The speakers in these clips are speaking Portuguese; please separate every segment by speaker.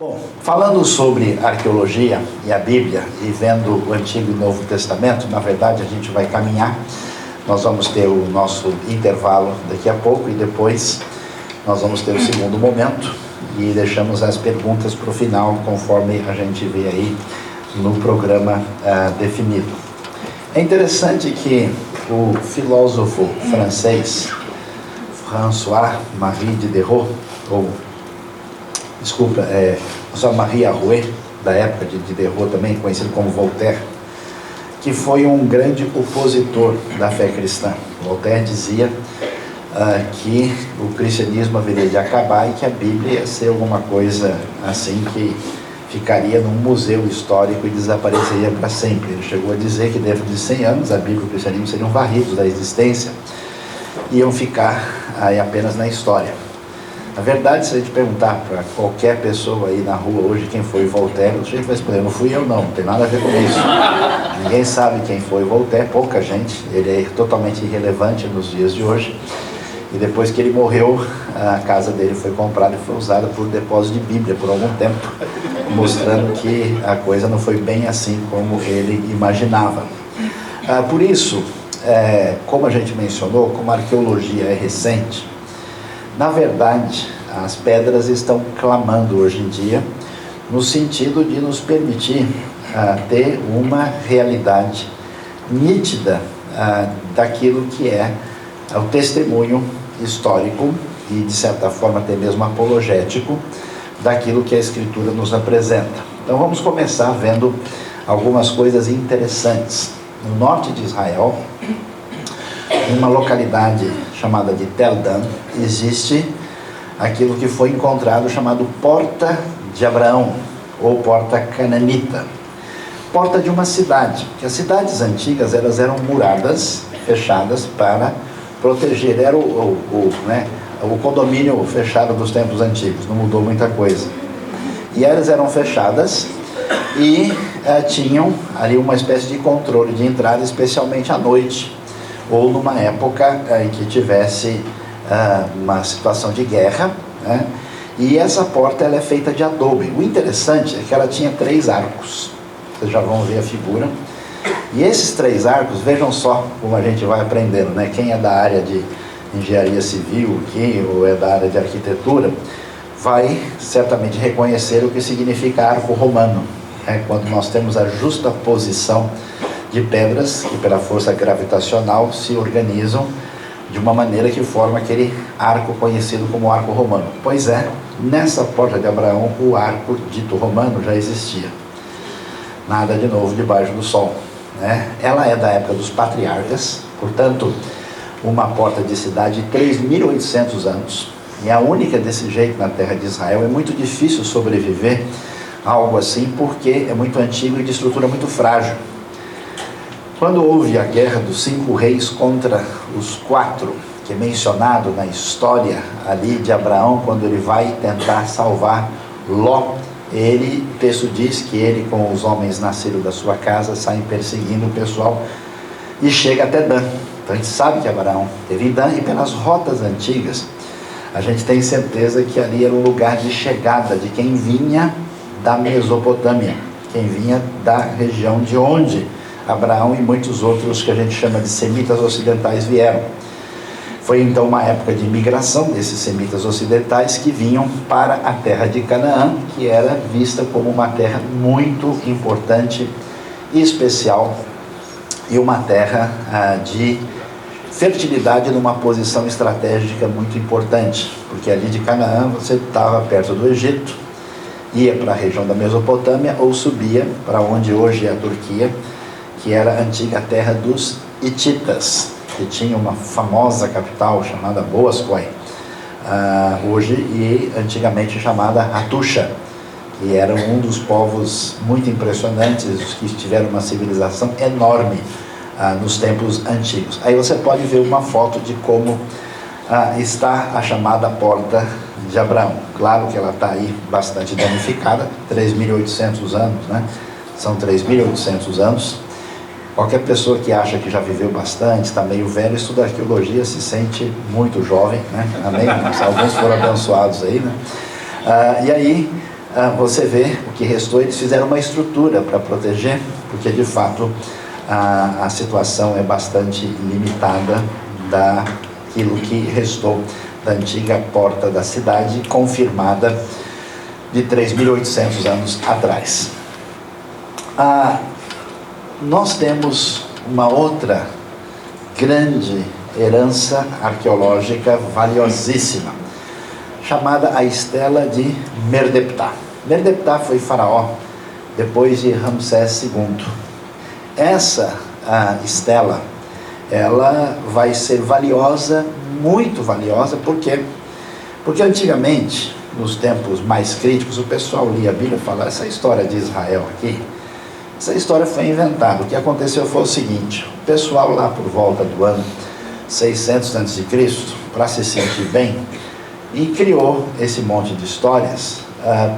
Speaker 1: Bom, falando sobre arqueologia e a Bíblia e vendo o Antigo e Novo Testamento, na verdade a gente vai caminhar. Nós vamos ter o nosso intervalo daqui a pouco e depois nós vamos ter o segundo momento e deixamos as perguntas para o final, conforme a gente vê aí no programa definido. É interessante que o filósofo francês François-Marie Diderot, François-Marie Arouet, da época de Diderot, também conhecido como Voltaire, que foi um grande opositor da fé cristã. Voltaire dizia que o cristianismo haveria de acabar e que a Bíblia ia ser alguma coisa assim que ficaria num museu histórico e desapareceria para sempre. Ele chegou a dizer que dentro de 100 anos a Bíblia e o cristianismo seriam varridos da existência e iam ficar aí apenas na história. Na verdade, se a gente perguntar para qualquer pessoa aí na rua hoje quem foi Voltaire, a gente vai responder: não fui eu não tem nada a ver com isso. Ninguém sabe quem foi Voltaire, pouca gente, ele é totalmente irrelevante nos dias de hoje. E depois que ele morreu, a casa dele foi comprada e foi usada por depósito de Bíblia por algum tempo, mostrando que a coisa não foi bem assim como ele imaginava. Por isso, como a gente mencionou, como a arqueologia é recente, na verdade, as pedras estão clamando hoje em dia, no sentido de nos permitir ter uma realidade nítida daquilo que é o testemunho histórico e, de certa forma, até mesmo apologético daquilo que a Escritura nos apresenta. Então, vamos começar vendo algumas coisas interessantes. No norte de Israel, em uma localidade chamada de Tel Dan, existe aquilo que foi encontrado chamado Porta de Abraão, ou Porta Cananita. Porta de uma cidade, porque as cidades antigas elas eram muradas, fechadas para proteger, era o condomínio fechado dos tempos antigos, não mudou muita coisa. E elas eram fechadas e tinham ali uma espécie de controle de entrada, especialmente à noite, ou numa época em que tivesse uma situação de guerra, né? E essa porta ela é feita de adobe. O interessante é que ela tinha 3 arcos, vocês já vão ver a figura. E esses 3 arcos, vejam só como a gente vai aprendendo, né? Quem é da área de engenharia civil aqui, ou é da área de arquitetura, vai certamente reconhecer o que significa arco romano, né? Quando nós temos a justa posição de pedras que pela força gravitacional se organizam de uma maneira que forma aquele arco conhecido como arco romano. Pois é, nessa Porta de Abraão o arco dito romano já existia. Nada de novo debaixo do sol, né? Ela é da época dos patriarcas, portanto uma porta de cidade de 3.800 anos, e a única desse jeito na terra de Israel. É muito difícil sobreviver a algo assim, porque é muito antigo e de estrutura muito frágil. Quando houve a guerra dos 5 reis contra os 4, que é mencionado na história ali de Abraão, quando ele vai tentar salvar Ló, o texto diz que ele com os homens nascidos da sua casa saem perseguindo o pessoal e chega até Dan. Então a gente sabe que Abraão teve em Dan, e pelas rotas antigas a gente tem certeza que ali era um lugar de chegada de quem vinha da Mesopotâmia, quem vinha da região de onde Abraão e muitos outros que a gente chama de semitas ocidentais vieram. Foi então uma época de imigração desses semitas ocidentais que vinham para a terra de Canaã, que era vista como uma terra muito importante e especial, e uma terra de fertilidade numa posição estratégica muito importante, porque ali de Canaã você estava perto do Egito, ia para a região da Mesopotâmia ou subia para onde hoje é a Turquia, que era a antiga terra dos Hititas, que tinha uma famosa capital chamada Boazcoi, hoje e antigamente chamada Hattusha, que era um dos povos muito impressionantes, que tiveram uma civilização enorme nos tempos antigos. Aí você pode ver uma foto de como está a chamada Porta de Abraão. Claro que ela está aí bastante danificada, 3.800 anos, né? São 3.800 anos. Qualquer pessoa que acha que já viveu bastante, está meio velho, estuda arqueologia, se sente muito jovem, né? Amém? Alguns foram abençoados aí, né? E aí você vê o que restou. Eles fizeram uma estrutura para proteger, porque de fato a situação é bastante limitada daquilo que restou da antiga porta da cidade, confirmada de 3.800 anos atrás. Nós temos uma outra grande herança arqueológica valiosíssima, chamada a Estela de Merdeptah. Merdeptah foi faraó depois de Ramsés II. Essa estela, ela vai ser valiosa, muito valiosa, porque antigamente, nos tempos mais críticos, o pessoal lia a Bíblia e falava: essa história de Israel aqui, essa história foi inventada. O que aconteceu foi o seguinte: o pessoal lá por volta do ano 600 a.C., para se sentir bem, e criou esse monte de histórias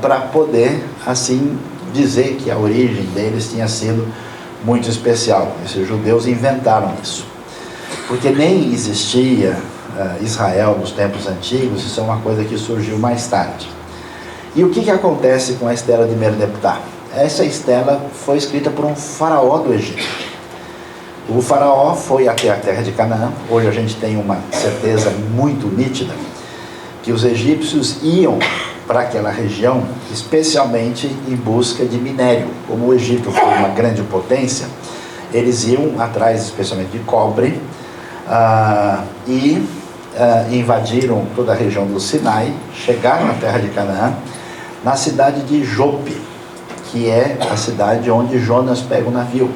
Speaker 1: para poder, assim, dizer que a origem deles tinha sido muito especial. Esses judeus inventaram isso, porque nem existia Israel nos tempos antigos. Isso é uma coisa que surgiu mais tarde. E o que acontece com a Estela de Merdeptah? Essa estela foi escrita por um faraó do Egito. O faraó foi até a terra de Canaã. Hoje a gente tem uma certeza muito nítida que os egípcios iam para aquela região especialmente em busca de minério. Como o Egito foi uma grande potência, eles iam atrás especialmente de cobre, e invadiram toda a região do Sinai, chegaram na terra de Canaã, na cidade de Jope, que é a cidade onde Jonas pega o navio,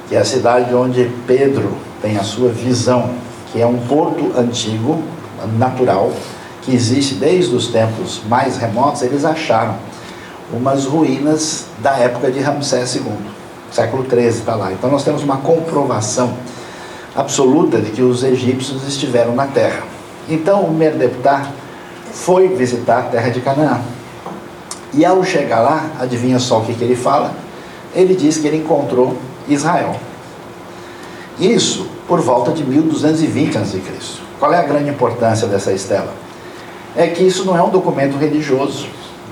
Speaker 1: que é a cidade onde Pedro tem a sua visão, que é um porto antigo, natural, que existe desde os tempos mais remotos. Eles acharam umas ruínas da época de Ramsés II, século XIII está lá. Então nós temos uma comprovação absoluta de que os egípcios estiveram na terra. Então o Merdeptah foi visitar a terra de Canaã. E ao chegar lá, adivinha só o que ele fala? Ele diz que ele encontrou Israel. Isso por volta de 1220 a.C. Qual é a grande importância dessa estela? É que isso não é um documento religioso,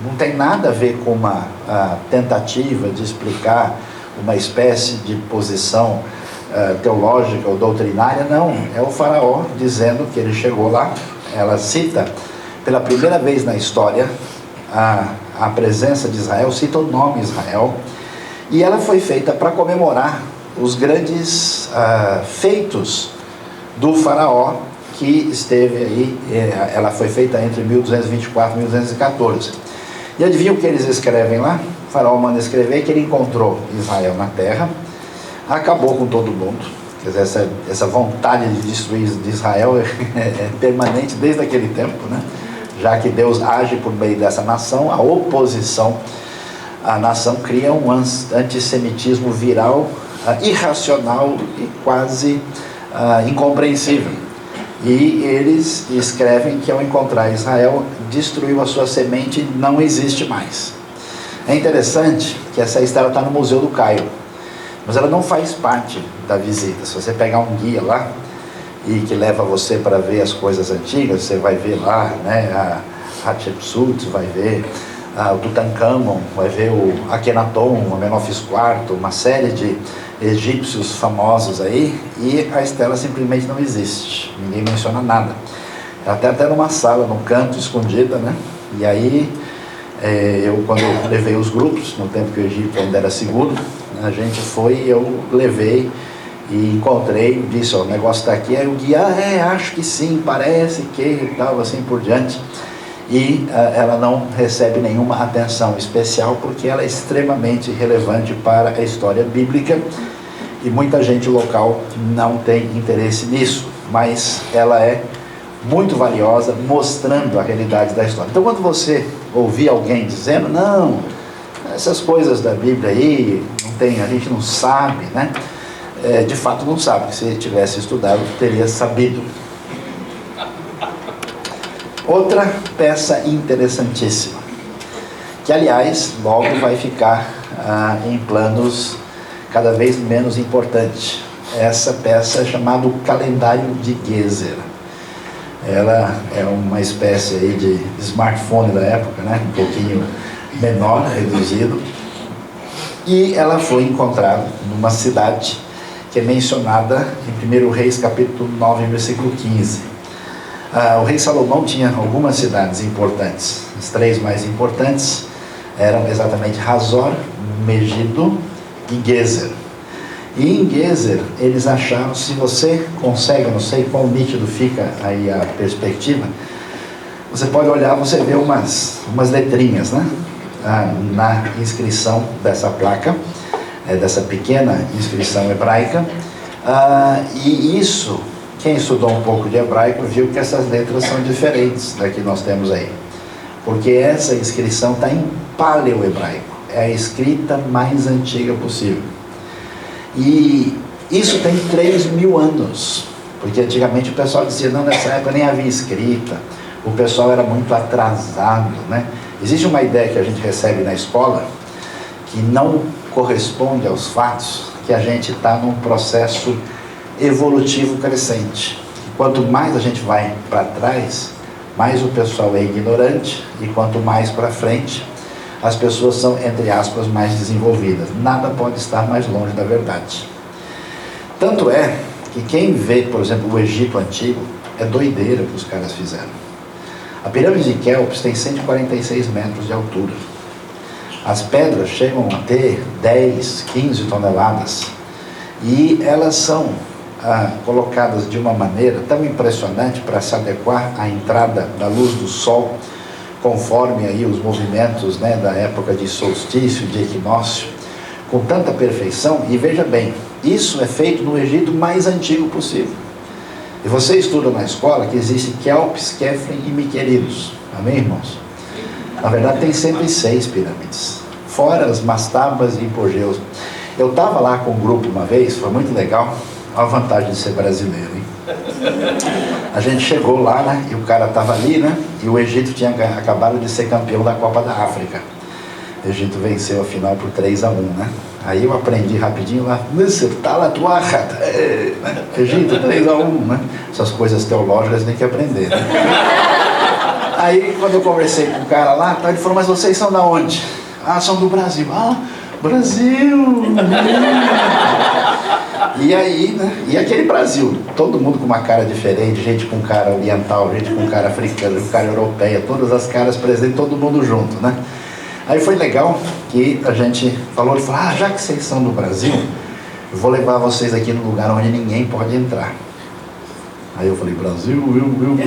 Speaker 1: não tem nada a ver com uma tentativa de explicar uma espécie de posição teológica ou doutrinária. Não, é o faraó dizendo que ele chegou lá. Ela cita pela primeira vez na história a presença de Israel, cita o nome Israel, e ela foi feita para comemorar os grandes feitos do faraó que esteve aí. Ela foi feita entre 1224 e 1214. E adivinha o que eles escrevem lá? O faraó manda escrever que ele encontrou Israel na terra, acabou com todo mundo. Quer dizer, essa vontade de destruir Israel é permanente desde aquele tempo, né? Já que Deus age por meio dessa nação, a oposição à nação cria um antissemitismo viral, irracional e quase incompreensível. E eles escrevem que ao encontrar Israel, destruiu a sua semente e não existe mais. É interessante que essa estela está no Museu do Cairo, mas ela não faz parte da visita. Se você pegar um guia lá e que leva você para ver as coisas antigas, você vai ver lá, né, a Hatshepsut, vai ver o Tutankhamon, vai ver o Akhenaton, o Amenófis IV, uma série de egípcios famosos aí, e a estela simplesmente não existe, ninguém menciona nada. Ela está até numa sala, num canto, escondida, né? E aí, quando eu levei os grupos, no tempo que o Egito ainda era seguro, a gente foi e eu levei e encontrei, disse: ó, o negócio está aqui. Aí o guia: acho que sim, parece que, e tal, assim por diante. E ela não recebe nenhuma atenção especial, porque ela é extremamente relevante para a história bíblica, e muita gente local não tem interesse nisso, mas ela é muito valiosa, mostrando a realidade da história. Então, quando você ouvir alguém dizendo: não, essas coisas da Bíblia aí, não tem, a gente não sabe, né? De fato não sabe, porque se tivesse estudado, teria sabido. Outra peça interessantíssima, que aliás logo vai ficar em planos cada vez menos importantes. Essa peça é chamada o Calendário de Gezer. Ela é uma espécie aí de smartphone da época, né? Um pouquinho menor, reduzido, e ela foi encontrada numa cidade que é mencionada em 1 Reis capítulo 9, versículo 15. O rei Salomão tinha algumas cidades importantes. As 3 mais importantes eram exatamente Hazor, Megido e Gezer. E em Gezer eles acharam, se você consegue, eu não sei quão nítido fica aí a perspectiva, você pode olhar, você vê umas letrinhas, né? Na inscrição dessa placa, dessa pequena inscrição hebraica, e isso, quem estudou um pouco de hebraico viu que essas letras são diferentes da que nós temos aí, porque essa inscrição está em paleo-hebraico, é a escrita mais antiga possível, e isso tem 3.000 anos, porque antigamente o pessoal dizia, não, nessa época nem havia escrita, o pessoal era muito atrasado, né? Existe uma ideia que a gente recebe na escola que não corresponde aos fatos, que a gente está num processo evolutivo crescente. Quanto mais a gente vai para trás, mais o pessoal é ignorante, e quanto mais para frente, as pessoas são, entre aspas, mais desenvolvidas. Nada pode estar mais longe da verdade. Tanto é que quem vê, por exemplo, o Egito Antigo, é doideira que os caras fizeram. A pirâmide de Quéops tem 146 metros de altura. As pedras chegam a ter 10, 15 toneladas. E elas são colocadas de uma maneira tão impressionante para se adequar à entrada da luz do sol, conforme aí os movimentos, né, da época de solstício, de equinócio, com tanta perfeição. E veja bem, isso é feito no Egito mais antigo possível. E você estuda na escola que existe Quéops, Quéfren e Miquerinos. Amém, irmãos? Na verdade tem 106 pirâmides, fora as mastabas e hipogeus. Eu estava lá com um grupo uma vez, foi muito legal. Olha a vantagem de ser brasileiro, hein? A gente chegou lá, né, e o cara estava ali, né, e o Egito tinha acabado de ser campeão da Copa da África. O Egito venceu a final por 3-1, né? Aí eu aprendi rapidinho lá, Egito 3-1, né? Essas coisas teológicas tem que aprender, né? Aí quando eu conversei com o cara lá, ele falou, mas vocês são da onde? Ah, são do Brasil. Ah, Brasil! E aí, né? E aquele Brasil, todo mundo com uma cara diferente, gente com cara oriental, gente com cara africana, com cara europeia, todas as caras presentes, todo mundo junto, né? Aí foi legal que a gente falou, já que vocês são do Brasil, eu vou levar vocês aqui no lugar onde ninguém pode entrar. Aí eu falei, Brasil, eu.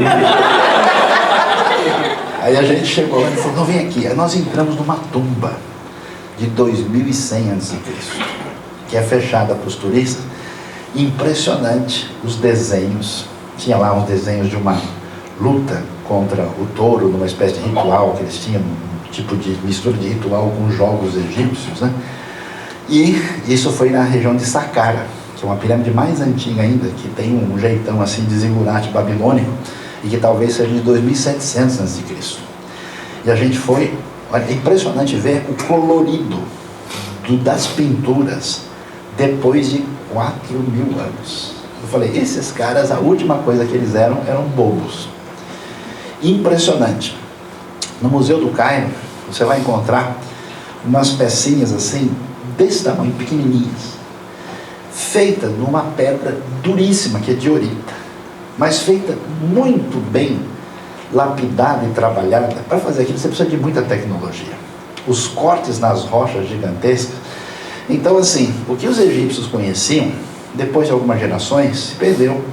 Speaker 1: Aí a gente chegou lá e falou, não, vem aqui. Aí nós entramos numa tumba de 2100 a.C., que é fechada para os turistas. Impressionante os desenhos. Tinha lá uns desenhos de uma luta contra o touro, numa espécie de ritual que eles tinham, tipo de mistura de ritual com jogos egípcios, né? E isso foi na região de Saqqara, que é uma pirâmide mais antiga ainda, que tem um jeitão assim de zigurate babilônico, e que talvez seja de 2700 a.C. E a gente foi, olha, é impressionante ver o colorido das pinturas depois de 4.000 anos. Eu falei, esses caras, a última coisa que eles eram bobos. Impressionante. No Museu do Cairo, você vai encontrar umas pecinhas assim, desse tamanho, pequenininhas, feita numa pedra duríssima, que é diorita, mas feita muito bem, lapidada e trabalhada. Para fazer aquilo você precisa de muita tecnologia. Os cortes nas rochas gigantescas. Então assim, o que os egípcios conheciam, depois de algumas gerações, se perdeu.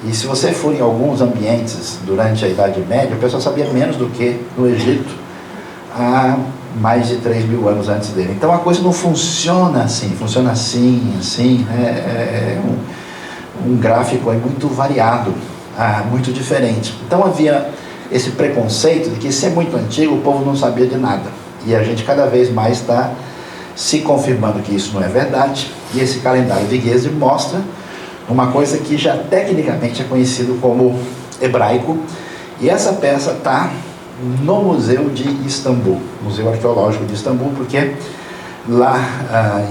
Speaker 1: E se você for em alguns ambientes durante a Idade Média, o pessoal sabia menos do que no Egito há mais de 3.000 anos antes dele. Então a coisa não funciona assim, funciona assim, um gráfico aí muito variado, muito diferente. Então havia esse preconceito de que se é muito antigo, o povo não sabia de nada. E a gente cada vez mais está se confirmando que isso não é verdade. E esse calendário de Gezer mostra uma coisa que já tecnicamente é conhecido como hebraico, e essa peça está no Museu de Istambul, Museu Arqueológico de Istambul, porque lá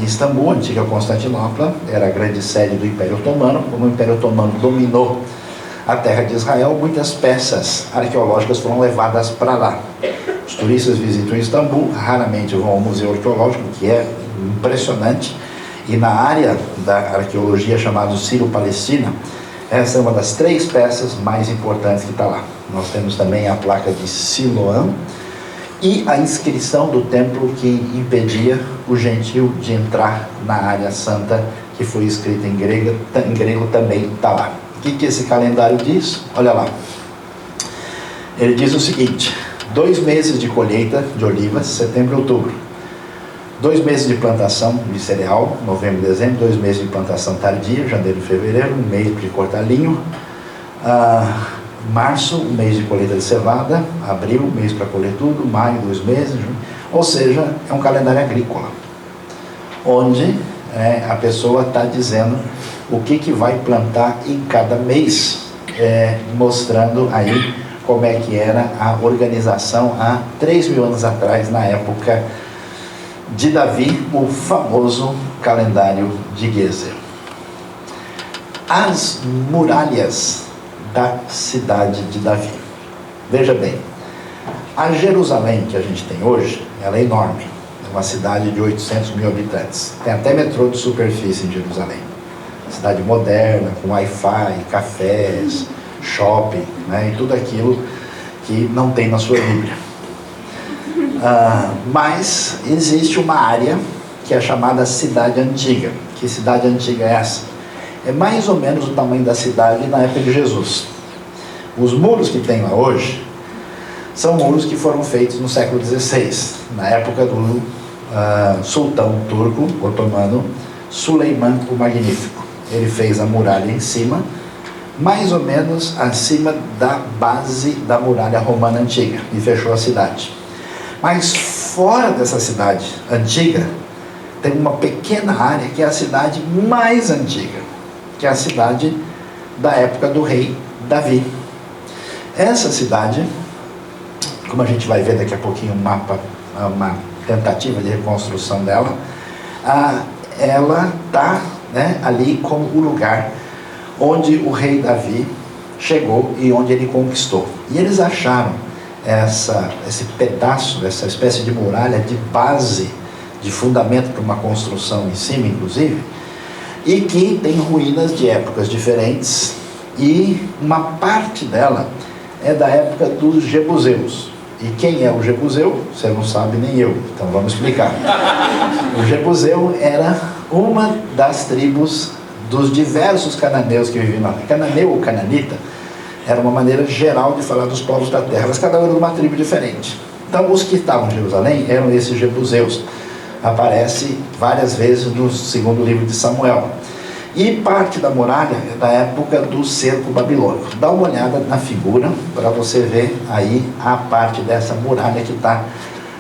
Speaker 1: em Istambul, a antiga Constantinopla, era a grande sede do Império Otomano. Como o Império Otomano dominou a terra de Israel, muitas peças arqueológicas foram levadas para lá. Os turistas visitam Istambul, raramente vão ao museu arqueológico, que é impressionante, e na área da arqueologia chamada Sírio-Palestina, essa é uma das 3 peças mais importantes que está lá. Nós temos também a placa de Siloam e a inscrição do templo que impedia o gentil de entrar na área santa, que foi escrita em grego também está lá. O que esse calendário diz? Olha lá. Ele diz o seguinte: 2 meses de colheita de olivas, setembro e outubro. 2 meses de plantação de cereal, novembro e dezembro. 2 meses de plantação tardia, janeiro e fevereiro. 1 mês de cortar linho. Março, 1 mês de colheita de cevada. Abril, 1 mês para colher tudo. Maio, 2 meses. Junho. Ou seja, é um calendário agrícola, onde a pessoa está dizendo o que vai plantar em cada mês, mostrando aí como é que era a organização há 3.000 anos atrás, na época de Davi, o famoso calendário de Gezer. As muralhas da cidade de Davi. Veja bem, a Jerusalém que a gente tem hoje, ela é enorme. É uma cidade de 800 mil habitantes. Tem até metrô de superfície em Jerusalém. Cidade moderna, com Wi-Fi, cafés, shopping, e tudo aquilo que não tem na sua Bíblia. Mas existe uma área que é chamada Cidade Antiga. Que cidade antiga é essa? É mais ou menos o tamanho da cidade na época de Jesus. Os muros que tem lá hoje são muros que foram feitos no século XVI, na época do sultão turco otomano Süleyman o Magnífico. Ele fez a muralha em cima, mais ou menos acima da base da muralha romana antiga, e fechou a cidade. Mas fora dessa cidade antiga, tem uma pequena área que é a cidade mais antiga, que é a cidade da época do rei Davi. Essa cidade, como a gente vai ver daqui a pouquinho um mapa, uma tentativa de reconstrução dela, ela está ali como o lugar onde o rei Davi chegou e onde ele conquistou. E eles acharam esse pedaço, essa espécie de muralha de base, de fundamento para uma construção em cima, inclusive, e que tem ruínas de épocas diferentes, e uma parte dela é da época dos Jebuseus. E quem é o Jebuseu? Você não sabe, nem eu, então vamos explicar. O Jebuseu era uma das tribos dos diversos cananeus que viviam lá. Cananeu ou cananita era uma maneira geral de falar dos povos da terra, mas cada um era de uma tribo diferente. Então os que estavam em Jerusalém eram esses Jebuseus. Aparece várias vezes no segundo livro de Samuel. E parte da muralha é da época do cerco babilônico. Dá uma olhada na figura para você ver aí a parte dessa muralha que está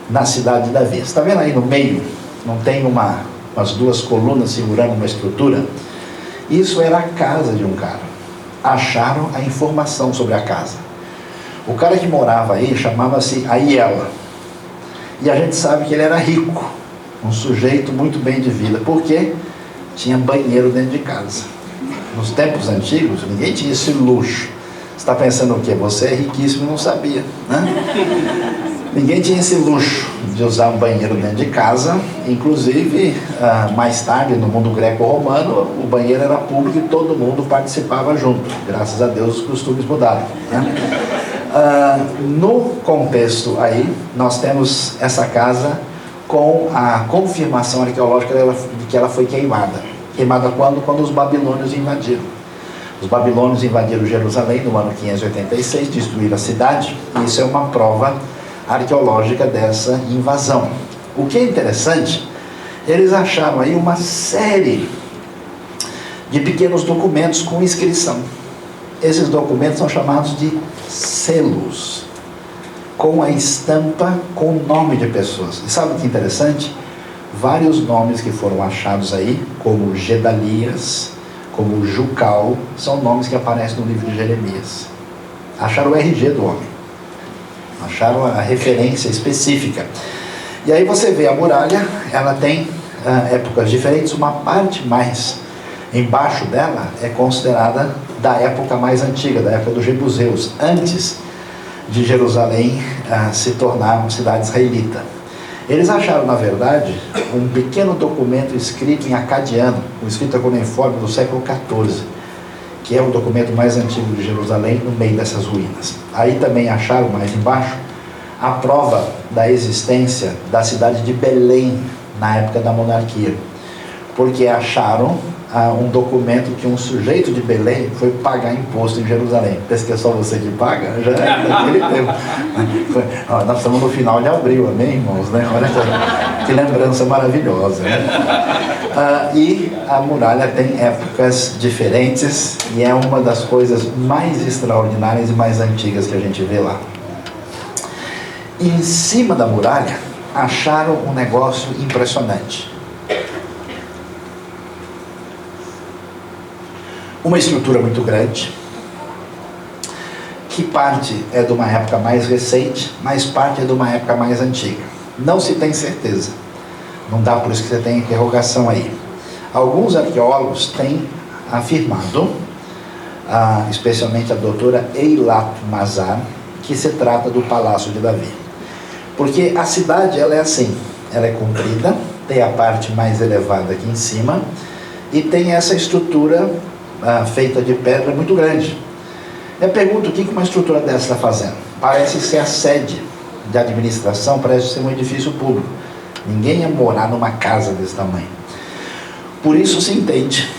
Speaker 1: na cidade de Davi. Você está vendo aí no meio? Não tem umas 2 colunas segurando uma estrutura? Isso era a casa de um cara. Acharam a informação sobre a casa. O cara que morava aí chamava-se Aiela. E a gente sabe que ele era rico, um sujeito muito bem de vida. Por quê? Tinha banheiro dentro de casa. Nos tempos antigos, ninguém tinha esse luxo. Você está pensando o quê? Você é riquíssimo e não sabia, né? Ninguém tinha esse luxo de usar um banheiro dentro de casa. Inclusive, mais tarde, no mundo greco-romano, o banheiro era público e todo mundo participava junto. Graças a Deus, os costumes mudaram, né? No contexto aí, nós temos essa casa com a confirmação arqueológica de que ela foi queimada. Queimada quando? Quando os babilônios invadiram. Os babilônios invadiram Jerusalém no ano 586, destruíram a cidade, e isso é uma prova arqueológica dessa invasão. O que é interessante, eles acharam aí uma série de pequenos documentos com inscrição. Esses documentos são chamados de selos, com a estampa com o nome de pessoas. E sabe o que é interessante? Vários nomes que foram achados aí, como Gedalias, como Jucal, são nomes que aparecem no livro de Jeremias. Acharam o RG do homem. Acharam a referência específica. E aí você vê a muralha, ela tem épocas diferentes. Uma parte mais embaixo dela é considerada da época mais antiga, da época dos Jebuseus. Antes de Jerusalém se tornar uma cidade israelita. Eles acharam, na verdade, um pequeno documento escrito em acadiano, um escrito cuneiforme do século XIV, que é o documento mais antigo de Jerusalém, no meio dessas ruínas. Aí também acharam, mais embaixo, a prova da existência da cidade de Belém, na época da monarquia, porque acharam um documento que um sujeito de Belém foi pagar imposto em Jerusalém. Pensa que é só você que paga? Já é daquele tempo. Nós estamos no final de abril, amém, irmãos? Né? Olha que lembrança maravilhosa. Né? E a muralha tem épocas diferentes e é uma das coisas mais extraordinárias e mais antigas que a gente vê lá. E em cima da muralha acharam um negócio impressionante. Uma estrutura muito grande, que parte é de uma época mais recente, mas parte é de uma época mais antiga. Não se tem certeza. Não dá, por isso que você tem interrogação aí. Alguns arqueólogos têm afirmado, especialmente a doutora Eilat Mazar, que se trata do Palácio de Davi. Porque a cidade, ela é assim, ela é comprida, tem a parte mais elevada aqui em cima, e tem essa estrutura feita de pedra muito grande. Eu pergunto, o que uma estrutura dessa está fazendo? Parece ser a sede de administração, parece ser um edifício público. Ninguém ia morar numa casa desse tamanho. Por isso se entende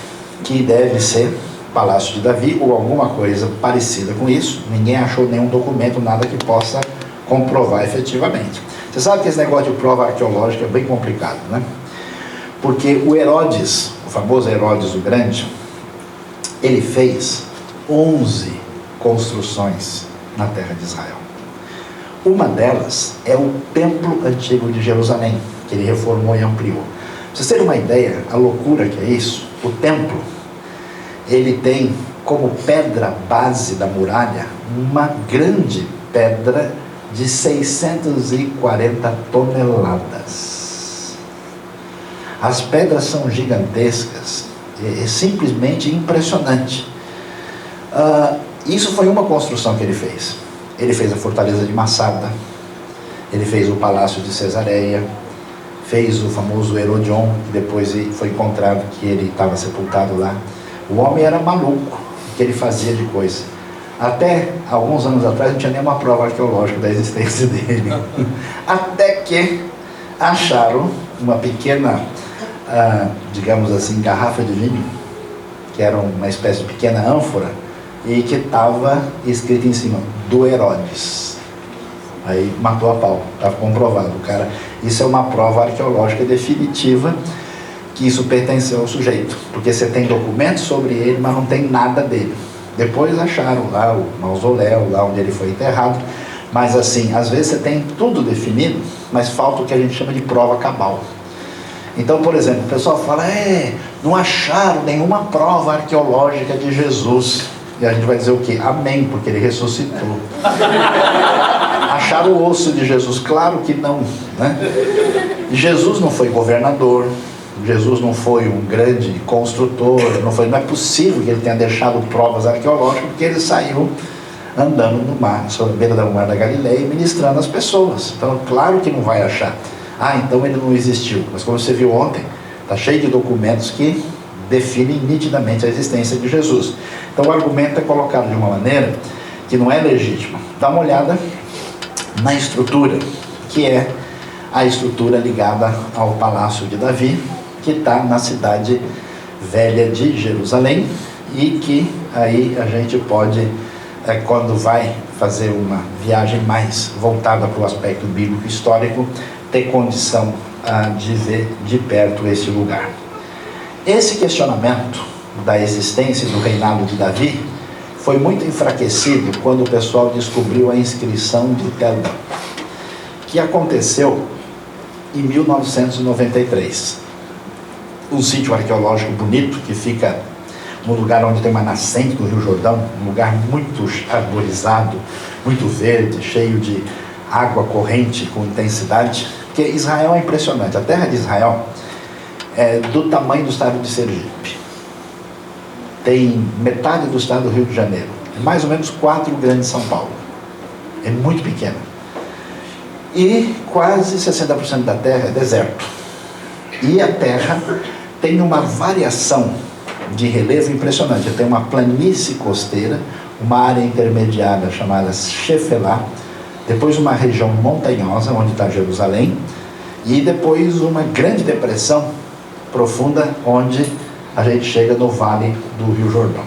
Speaker 1: que deve ser Palácio de Davi ou alguma coisa parecida com isso. Ninguém achou nenhum documento, nada que possa comprovar efetivamente. Você sabe que esse negócio de prova arqueológica é bem complicado, né? Porque o Herodes, o famoso Herodes o Grande, ele fez 11 construções na terra de Israel. Uma delas é o Templo Antigo de Jerusalém, que ele reformou e ampliou. Pra vocês terem uma ideia, a loucura que é isso, o templo, ele tem como pedra base da muralha uma grande pedra de 640 toneladas. As pedras são gigantescas, é simplesmente impressionante. Isso foi uma construção que ele fez. Ele fez a fortaleza de Massada, ele fez o palácio de Cesareia, fez o famoso Herodion, que depois foi encontrado que ele estava sepultado lá. O homem era maluco, o que ele fazia de coisa. Até alguns anos atrás não tinha nenhuma prova arqueológica da existência dele. Até que acharam uma pequena, digamos assim, garrafa de vinho, que era uma espécie de pequena ânfora, e que estava escrito em cima, do Herodes. Aí matou a pau, estava comprovado, cara. Isso é uma prova arqueológica definitiva que isso pertenceu ao sujeito, porque você tem documentos sobre ele, mas não tem nada dele. Depois acharam lá o mausoléu, lá onde ele foi enterrado, mas assim, às vezes você tem tudo definido, mas falta o que a gente chama de prova cabal. Então, por exemplo, o pessoal fala, não acharam nenhuma prova arqueológica de Jesus. E a gente vai dizer o quê? Amém, porque ele ressuscitou. Acharam o osso de Jesus? Claro que não, né? Jesus não foi governador, Jesus não foi um grande construtor, não é possível que ele tenha deixado provas arqueológicas, porque ele saiu andando no mar, sobre a beira do mar da Galileia, e ministrando as pessoas. Então, claro que não vai achar. Então ele não existiu. Mas como você viu ontem, está cheio de documentos que definem nitidamente a existência de Jesus. Então o argumento é colocado de uma maneira que não é legítima. Dá uma olhada na estrutura, que é a estrutura ligada ao Palácio de Davi, que está na cidade velha de Jerusalém, e que aí a gente pode, quando vai fazer uma viagem mais voltada para o aspecto bíblico histórico, ter condição de ver de perto esse lugar. Esse questionamento da existência do reinado de Davi foi muito enfraquecido quando o pessoal descobriu a inscrição de Tel Dan, que aconteceu em 1993. Um sítio arqueológico bonito que fica no lugar onde tem uma nascente do Rio Jordão, um lugar muito arborizado, muito verde, cheio de água corrente com intensidade, porque Israel é impressionante. A terra de Israel é do tamanho do estado de Sergipe, tem metade do estado do Rio de Janeiro, mais ou menos 4 grandes São Paulo. é muito pequena. E quase 60% da terra é deserto. E a terra tem uma variação de relevo impressionante. Tem uma planície costeira, uma área intermediária chamada Shefelá, depois uma região montanhosa, onde está Jerusalém, e depois uma grande depressão profunda, onde a gente chega no vale do Rio Jordão.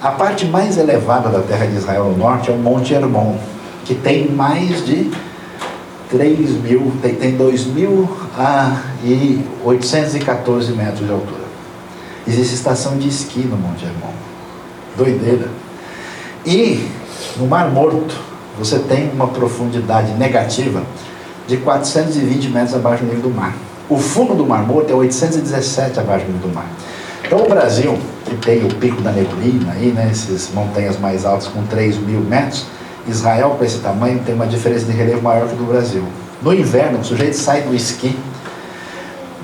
Speaker 1: A parte mais elevada da terra de Israel no norte é o Monte Hermon, que tem mais de 2.814 metros de altura. Existe estação de esqui no Monte Hermon. Doideira. E no Mar Morto, você tem uma profundidade negativa de 420 metros abaixo do nível do mar. O fundo do Mar Morto é 817 abaixo do nível do mar. Então o Brasil, que tem o Pico da Neblina, aí, né, essas montanhas mais altas com 3.000 metros, Israel, com esse tamanho, tem uma diferença de relevo maior que o do Brasil. No inverno, o sujeito sai do esqui,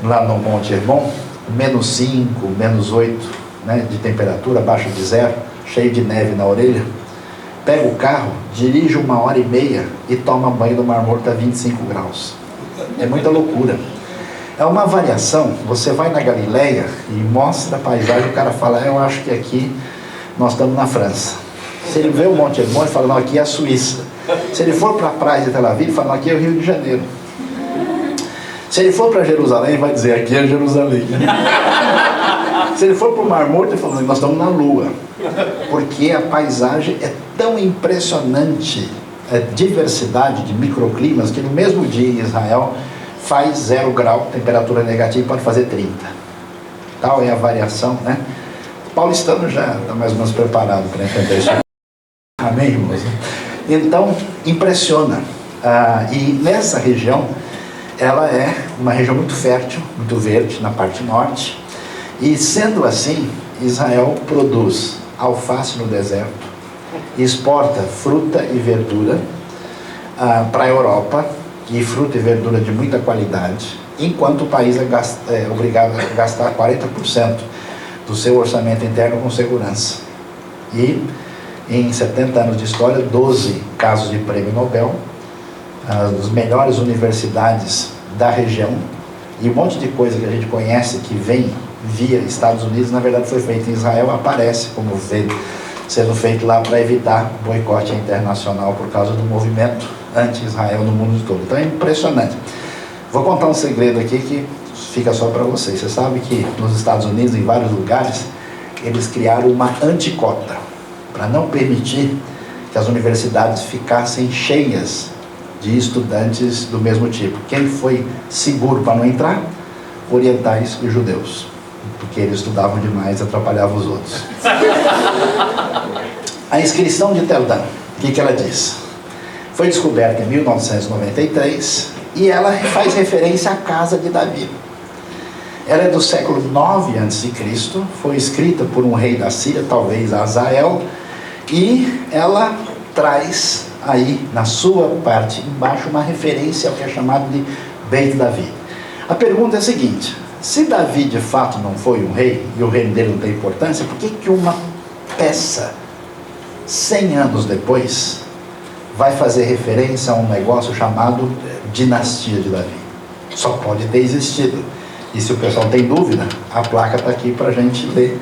Speaker 1: lá no Monte Hermon, -5, -8, né, de temperatura, abaixo de zero, cheio de neve na orelha, pega o carro, dirige 1h30 e toma banho no Mar Morto a 25 graus. É muita loucura. É uma variação. Você vai na Galileia e mostra a paisagem, o cara fala, eu acho que aqui nós estamos na França. Se ele vê o Monte Hermon, ele fala, não, aqui é a Suíça. Se ele for para a praia de Tel Aviv, ele fala, não, aqui é o Rio de Janeiro. Se ele for para Jerusalém, vai dizer, aqui é Jerusalém. Se ele for para o Mar Morto, ele fala, nós estamos na Lua. Porque a paisagem é tão impressionante, a diversidade de microclimas, que no mesmo dia em Israel faz 0 grau, temperatura negativa, pode fazer 30. Tal é a variação, né? O paulistano já está mais ou menos preparado para entender isso. Amém, irmãos? Então, impressiona. E nessa região, ela é uma região muito fértil, muito verde, na parte norte. E sendo assim, Israel produz alface no deserto, exporta fruta e verdura para a Europa, e fruta e verdura de muita qualidade, enquanto o país é obrigado a gastar 40% do seu orçamento interno com segurança. E em 70 anos de história, 12 casos de prêmio Nobel, as melhores universidades da região, e um monte de coisa que a gente conhece que vem via Estados Unidos, na verdade foi feito em Israel, aparece como sendo feito lá para evitar boicote internacional por causa do movimento anti-Israel no mundo todo. Então é impressionante. Vou contar um segredo aqui que fica só para vocês. Você sabe que nos Estados Unidos, em vários lugares, eles criaram uma anticota para não permitir que as universidades ficassem cheias de estudantes do mesmo tipo. Quem foi seguro para não entrar? Orientais e judeus, porque eles estudavam demais e atrapalhavam os outros. A inscrição de Tel Dan, o que ela diz? Foi descoberta em 1993 e ela faz referência à casa de Davi. Ela é do século 9 a.C., foi escrita por um rei da Síria, talvez Azael, e ela traz aí na sua parte embaixo uma referência ao que é chamado de Beit Davi. A pergunta é a seguinte: se Davi de fato não foi um rei e o reino dele não tem importância, por que uma peça 100 anos depois vai fazer referência a um negócio chamado dinastia de Davi? Só pode ter existido. E se o pessoal tem dúvida, a placa está aqui para a gente ler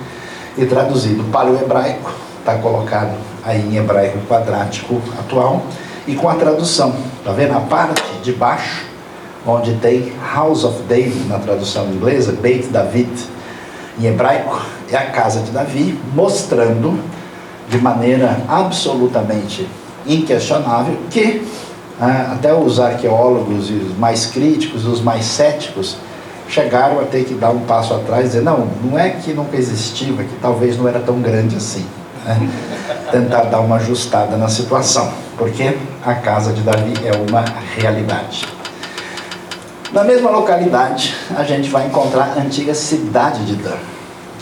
Speaker 1: e traduzido para o hebraico, está colocado aí em hebraico quadrático atual e com a tradução. Está vendo a parte de baixo, onde tem House of David na tradução inglesa, Beit David em hebraico, é a casa de Davi, mostrando de maneira absolutamente inquestionável que até os arqueólogos e os mais críticos, os mais céticos, chegaram a ter que dar um passo atrás e dizer, não é que nunca existiu, é que talvez não era tão grande assim, né? Tentar dar uma ajustada na situação, porque a casa de Davi é uma realidade. Na mesma localidade, a gente vai encontrar a antiga cidade de Dan,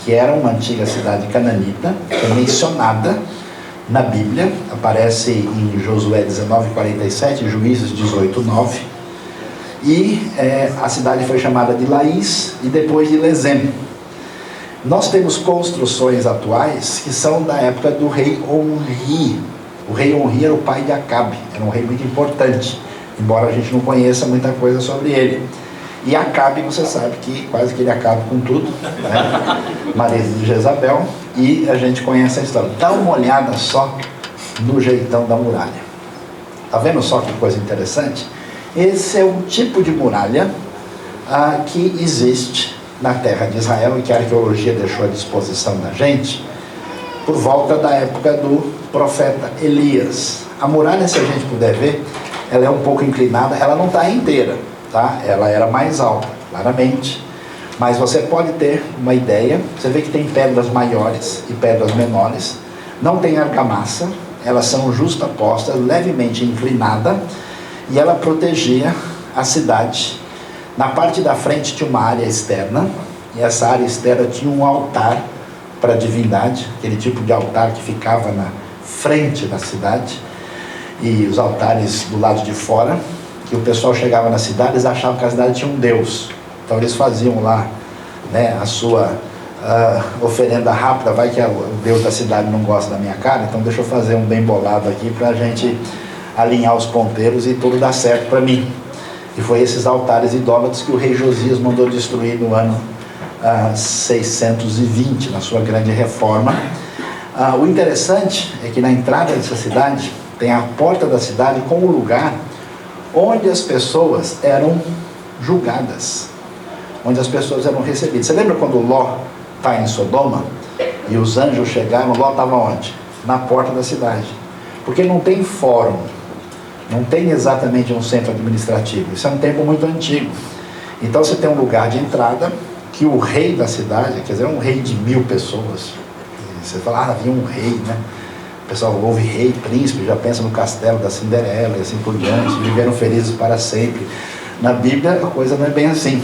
Speaker 1: que era uma antiga cidade cananita, que é mencionada na Bíblia, aparece em Josué 19:47, Juízes 18:9, e a cidade foi chamada de Laís e depois de Lezem. Nós temos construções atuais que são da época do rei Omri. O rei Onri era o pai de Acabe, era um rei muito importante, embora a gente não conheça muita coisa sobre ele. E Acabe, você sabe que quase que ele acaba com tudo, né? Marido de Jezabel, e a gente conhece a história. Dá uma olhada só no jeitão da muralha. Tá vendo só que coisa interessante? Esse é o tipo de muralha que existe na terra de Israel e que a arqueologia deixou à disposição da gente por volta da época do profeta Elias. A muralha, se a gente puder ver, ela é um pouco inclinada, ela não está inteira, tá? Ela era mais alta, claramente, mas você pode ter uma ideia. Você vê que tem pedras maiores e pedras menores, não tem argamassa, elas são justapostas, levemente inclinada, e ela protegia a cidade. Na parte da frente tinha uma área externa, e essa área externa tinha um altar para a divindade, aquele tipo de altar que ficava na frente da cidade, e os altares do lado de fora, que o pessoal chegava na cidade, eles achavam que a cidade tinha um deus, então eles faziam lá, né, a sua oferenda rápida. Vai que o deus da cidade não gosta da minha cara, então deixa eu fazer um bem bolado aqui para a gente alinhar os ponteiros e tudo dar certo para mim. E foi esses altares idólatras que o rei Josias mandou destruir no ano 620, na sua grande reforma. O interessante é que na entrada dessa cidade tem a porta da cidade como lugar onde as pessoas eram julgadas, onde as pessoas eram recebidas. Você lembra quando Ló está em Sodoma e os anjos chegaram? Ló estava onde? Na porta da cidade, porque não tem fórum, não tem exatamente um centro administrativo. Isso é um tempo muito antigo. Então você tem um lugar de entrada que o rei da cidade, quer dizer, um rei de 1000 pessoas. Você fala, havia um rei, né? O pessoal ouve rei, príncipe, já pensa no castelo da Cinderela e assim por diante, viveram felizes para sempre. Na Bíblia a coisa não é bem assim.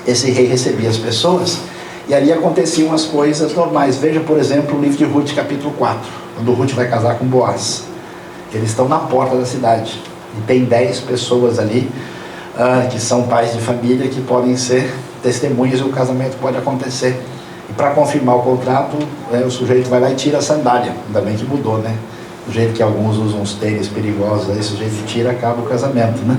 Speaker 1: Esse rei recebia as pessoas e ali aconteciam as coisas normais. Veja, por exemplo, o livro de Ruth, capítulo 4, quando Ruth vai casar com Boaz. Eles estão na porta da cidade e tem 10 pessoas ali que são pais de família, que podem ser testemunhas, e o casamento pode acontecer. E para confirmar o contrato, o sujeito vai lá e tira a sandália. Ainda bem que mudou, né? Do jeito que alguns usam uns tênis perigosos, aí o sujeito tira, acaba o casamento, né?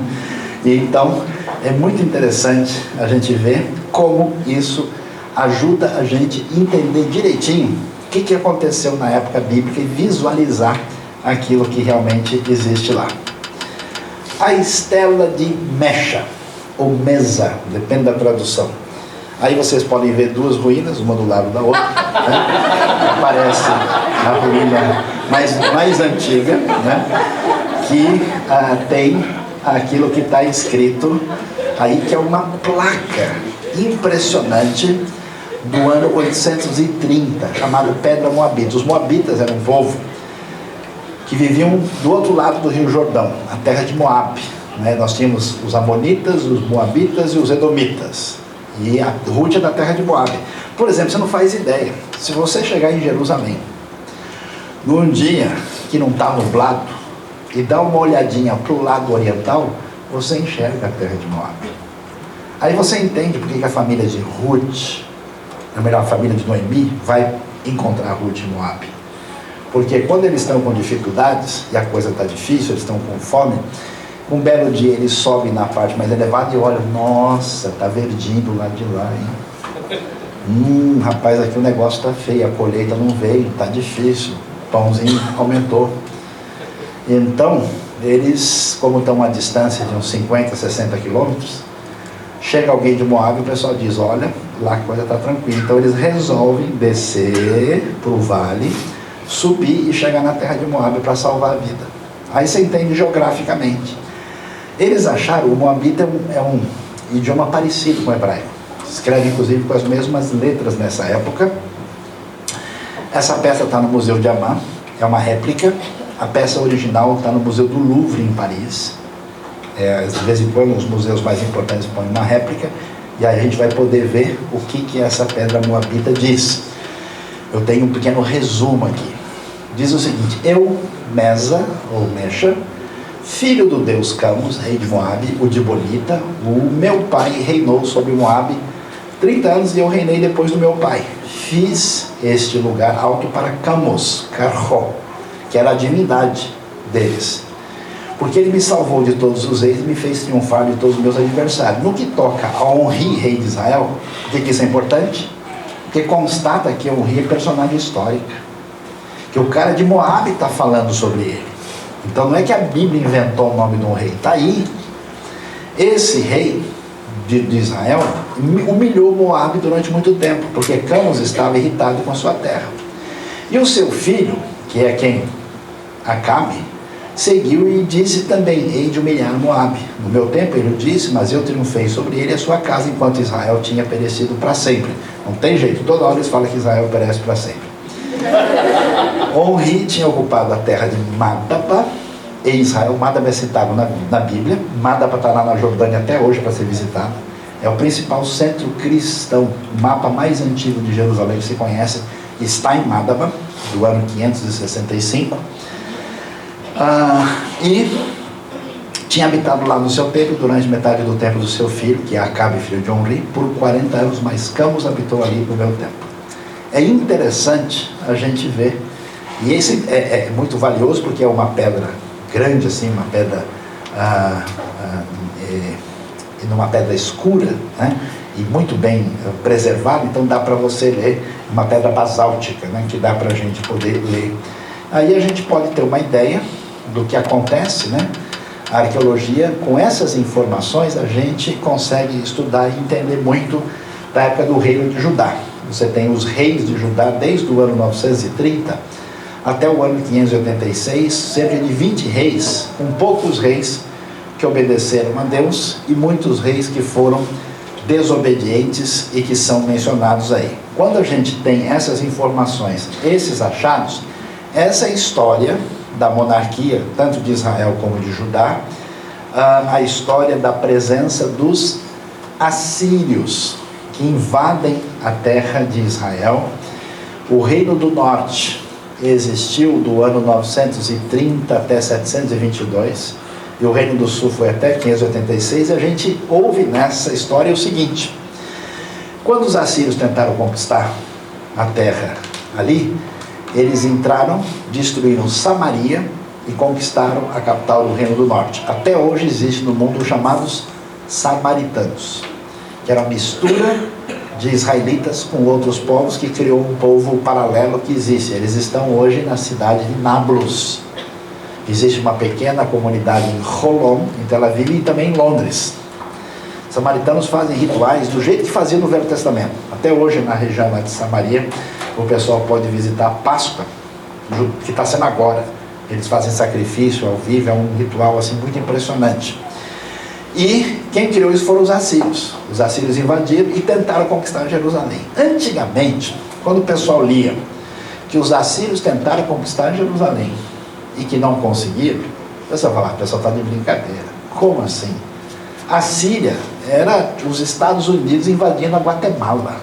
Speaker 1: E então é muito interessante a gente ver como isso ajuda a gente a entender direitinho o que aconteceu na época bíblica e visualizar aquilo que realmente existe lá. A estela de Mecha, ou Mesa, depende da tradução. Aí vocês podem ver duas ruínas, uma do lado da outra, né? Aparece a ruína mais antiga, né? Que tem aquilo que está escrito aí, que é uma placa impressionante do ano 830, chamado Pedra Moabita. Os Moabitas eram um povo que viviam do outro lado do Rio Jordão, a terra de Moab, né? Nós tínhamos os Amonitas, os Moabitas e os Edomitas, e a Ruth é da terra de Moab. Por exemplo, você não faz ideia, se você chegar em Jerusalém num dia que não está nublado e dar uma olhadinha para o lado oriental, você enxerga a terra de Moab. Aí você entende porque que a família de Ruth, ou melhor, a família de Noemi, vai encontrar Ruth em Moab. Porque quando eles estão com dificuldades, e a coisa está difícil, eles estão com fome, um belo dia eles sobem na parte mais elevada e olham, nossa, está verdinho do lado de lá, hein? Rapaz, aqui o negócio está feio, a colheita não veio, está difícil, o pãozinho aumentou. Então, eles, como estão a uma distância de uns 50, 60 quilômetros, chega alguém de Moab e o pessoal diz, olha, lá a coisa está tranquila. Então eles resolvem descer para o vale, subir e chegar na terra de Moab para salvar a vida. Aí você entende geograficamente. Eles acharam, o Moabita é um idioma parecido com o hebraico. Escreve inclusive com as mesmas letras nessa época. Essa peça está no Museu de Amman, é uma réplica. A peça original está no Museu do Louvre, em Paris. De vez em quando os museus mais importantes põem uma réplica, e aí a gente vai poder ver o que essa pedra moabita diz. Eu tenho um pequeno resumo aqui. Diz o seguinte: eu, Mesa, ou Mecha, filho do deus Camus, rei de Moabe, o Dibolita, o meu pai reinou sobre Moabe 30 anos e eu reinei depois do meu pai. Fiz este lugar alto para Camus, Carro, que era a divindade deles. Porque ele me salvou de todos os reis e me fez triunfar de todos os meus adversários. No que toca a Onri, rei de Israel, por que isso é importante? Porque constata que Onri é personagem histórica. Que o cara de Moabe está falando sobre ele. Então não é que a Bíblia inventou o nome de um rei. Está aí. Esse rei de Israel humilhou Moabe durante muito tempo. Porque Camus estava irritado com a sua terra. E o seu filho, que é quem? Acabe, seguiu e disse também: hei de humilhar Moabe. No meu tempo ele o disse, mas eu triunfei sobre ele e a sua casa, enquanto Israel tinha perecido para sempre. Não tem jeito, toda hora eles falam que Israel perece para sempre. Onri tinha ocupado a terra de Madaba e Israel. Madaba é citado na Bíblia. Madaba está lá na Jordânia até hoje para ser visitado. É o principal centro cristão. O mapa mais antigo de Jerusalém que se conhece está em Madaba, do ano 565. E tinha habitado lá no seu templo durante metade do tempo do seu filho, que é Acabe, filho de Onri, por 40 anos, mas Camus habitou ali no meu tempo. É interessante a gente ver, e esse é muito valioso porque é uma pedra grande assim, uma pedra numa pedra escura, né? E muito bem preservada, então dá para você ler, uma pedra basáltica, né? Que dá para a gente poder ler. Aí a gente pode ter uma ideia do que acontece, né? A arqueologia, com essas informações, a gente consegue estudar e entender muito da época do reino de Judá. Você tem os reis de Judá desde o ano 930 até o ano 586, cerca de 20 reis, com poucos reis que obedeceram a Deus e muitos reis que foram desobedientes e que são mencionados aí. Quando a gente tem essas informações, esses achados, essa história da monarquia, tanto de Israel como de Judá, a história da presença dos assírios, que invadem a terra de Israel. O reino do norte existiu do ano 930 até 722, e o reino do sul foi até 586, e a gente ouve nessa história o seguinte: quando os assírios tentaram conquistar a terra ali, eles entraram, destruíram Samaria e conquistaram a capital do reino do norte. Até hoje existe no mundo os chamados samaritanos, que era uma mistura de israelitas com outros povos que criou um povo paralelo que existe. Eles estão hoje na cidade de Nablus. Existe uma pequena comunidade em Holon, em Tel Aviv, e também em Londres. Os samaritanos fazem rituais do jeito que faziam no Velho Testamento. Até hoje, na região lá de Samaria, o pessoal pode visitar a Páscoa, que está sendo agora. Eles fazem sacrifício ao vivo, é um ritual assim muito impressionante. E quem criou isso foram os assírios. Os assírios invadiram e tentaram conquistar Jerusalém. Antigamente, quando o pessoal lia que os assírios tentaram conquistar Jerusalém e que não conseguiram, o pessoal falava: o pessoal está de brincadeira. Como assim? A Síria era os Estados Unidos invadindo a Guatemala.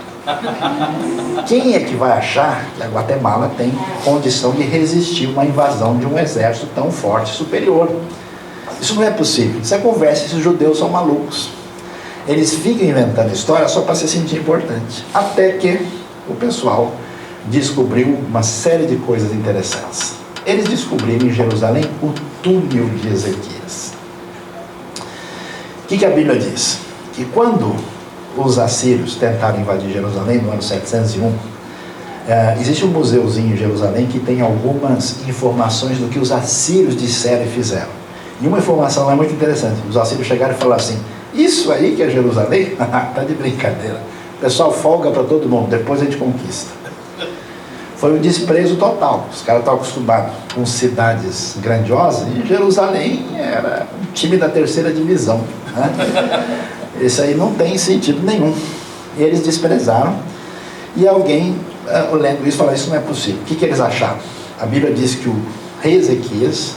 Speaker 1: Quem é que vai achar que a Guatemala tem condição de resistir uma invasão de um exército tão forte e superior? Isso não é possível. Isso é conversa, esses judeus são malucos. Eles ficam inventando história só para se sentir importante. Até que o pessoal descobriu uma série de coisas interessantes. Eles descobriram em Jerusalém o túnel de Ezequias. O que a Bíblia diz? Que quando os assírios tentaram invadir Jerusalém no ano 701, existe um museuzinho em Jerusalém que tem algumas informações do que os assírios disseram e fizeram. E uma informação lá muito interessante: os assírios chegaram e falaram assim: isso aí que é Jerusalém? Tá de brincadeira, o pessoal folga para todo mundo, depois a gente conquista. Foi um desprezo total. Os caras estão acostumados com cidades grandiosas, e Jerusalém era um time da terceira divisão, né? Isso aí não tem sentido nenhum. E eles desprezaram. E alguém, lendo isso, falou: isso não é possível. O que eles acharam? A Bíblia diz que o rei Ezequias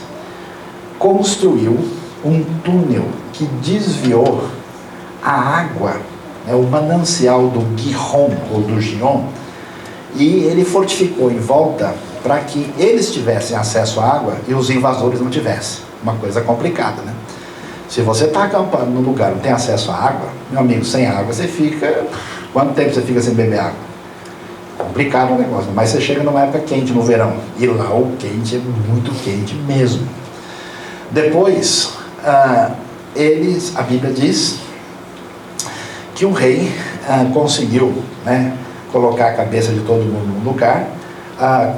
Speaker 1: construiu um túnel que desviou a água, o manancial do Gihon, ou do Gion, e ele fortificou em volta para que eles tivessem acesso à água e os invasores não tivessem. Uma coisa complicada, né? Se você está acampando num lugar que não tem acesso à água, meu amigo, sem água você fica... Quanto tempo você fica sem beber água? complicado o negócio, mas você chega numa época quente no verão, e lá o quente é muito quente mesmo. Depois, a Bíblia diz que o rei conseguiu, né, colocar a cabeça de todo mundo no lugar,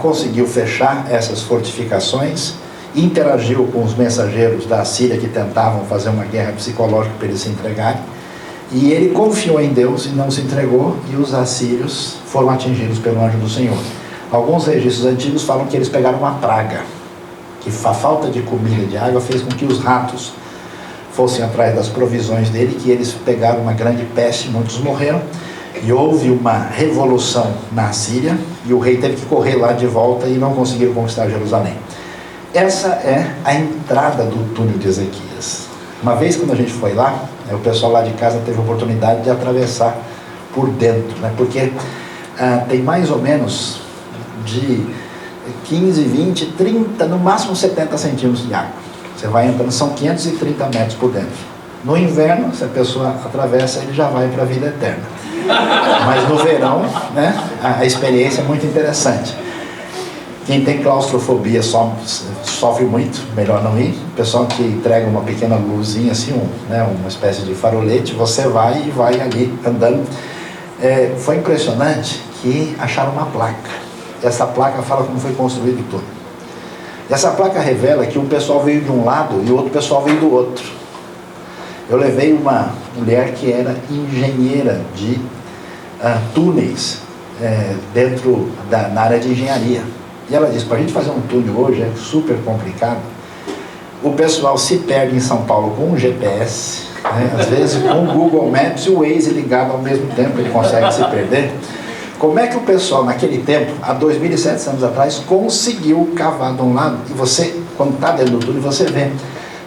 Speaker 1: conseguiu fechar essas fortificações, interagiu com os mensageiros da Síria que tentavam fazer uma guerra psicológica para eles se entregarem, e ele confiou em Deus e não se entregou, e os assírios foram atingidos pelo anjo do Senhor. Alguns registros antigos falam que eles pegaram uma praga, que a falta de comida e de água fez com que os ratos fossem atrás das provisões dele, que eles pegaram uma grande peste, muitos morreram, e houve uma revolução na Síria, e o rei teve que correr lá de volta e não conseguiram conquistar Jerusalém. Essa é a entrada do túnel de Ezequias. Uma vez quando a gente foi lá, o pessoal lá de casa teve a oportunidade de atravessar por dentro, né? Porque tem mais ou menos de 15, 20, 30, no máximo 70 centímetros de água. Você vai entrando, são 530 metros por dentro. No inverno, se a pessoa atravessa, ele já vai para a vida eterna. Mas no verão, né, a experiência é muito interessante. Quem tem claustrofobia sofre muito, melhor não ir. O pessoal que entrega uma pequena luzinha, assim, uma espécie de farolete, você vai e vai ali andando. Foi impressionante que acharam uma placa. Essa placa fala como foi construído tudo. Essa placa revela que um pessoal veio de um lado e o outro pessoal veio do outro. Eu levei uma mulher que era engenheira de túneis na área de engenharia. E ela disse, para a gente fazer um túnel hoje é super complicado. O pessoal se perde em São Paulo com um GPS, né? Às vezes com o Google Maps e o Waze ligado ao mesmo tempo, ele consegue se perder. Como é que o pessoal naquele tempo, há 2.700 anos atrás, conseguiu cavar de um lado? E você, quando está dentro do túnel, você vê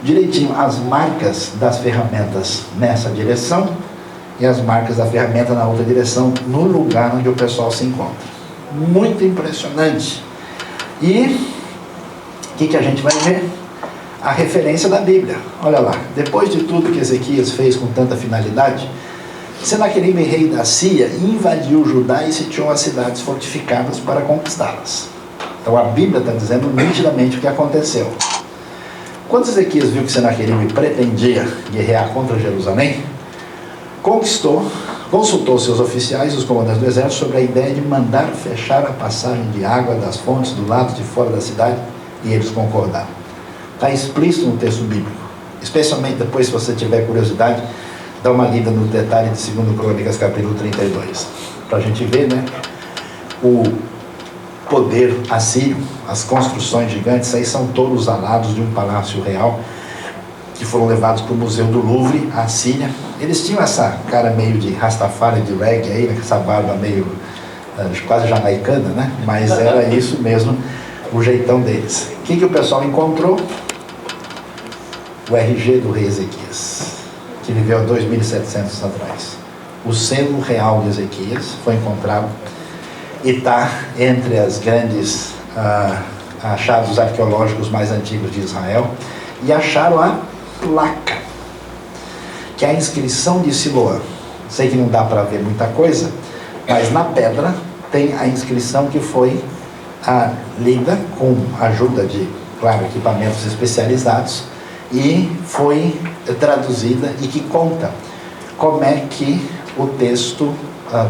Speaker 1: direitinho as marcas das ferramentas nessa direção e as marcas da ferramenta na outra direção, no lugar onde o pessoal se encontra. Muito impressionante. E o que a gente vai ver? A referência da Bíblia. Olha lá, depois de tudo que Ezequias fez com tanta finalidade, Senaqueribe, rei da Síria, invadiu Judá e sitiou as cidades fortificadas para conquistá-las. Então a Bíblia está dizendo nitidamente o que aconteceu. Quando Ezequias viu que Senaqueribe pretendia guerrear contra Jerusalém, consultou seus oficiais e os comandantes do exército sobre a ideia de mandar fechar a passagem de água das fontes do lado de fora da cidade, e eles concordaram. Está explícito no texto bíblico, especialmente depois, se você tiver curiosidade, dá uma lida no detalhe de 2 Crônicas, capítulo 32, para a gente ver, né, o poder assírio, as construções gigantes, aí são todos alados de um palácio real, que foram levados para o Museu do Louvre, a Síria. Eles tinham essa cara meio de Rastafari, de reggae aí, essa barba meio quase jamaicana, né? Mas era isso mesmo, o jeitão deles. O que o pessoal encontrou? O RG do rei Ezequias, que viveu há 2.700 anos atrás. O selo real de Ezequias foi encontrado e está entre as grandes achados arqueológicos mais antigos de Israel, e acharam a placa, que é a inscrição de Siloã. Sei que não dá para ver muita coisa, mas na pedra tem a inscrição que foi lida com a ajuda de, claro, equipamentos especializados, e foi traduzida, e que conta como é que o texto,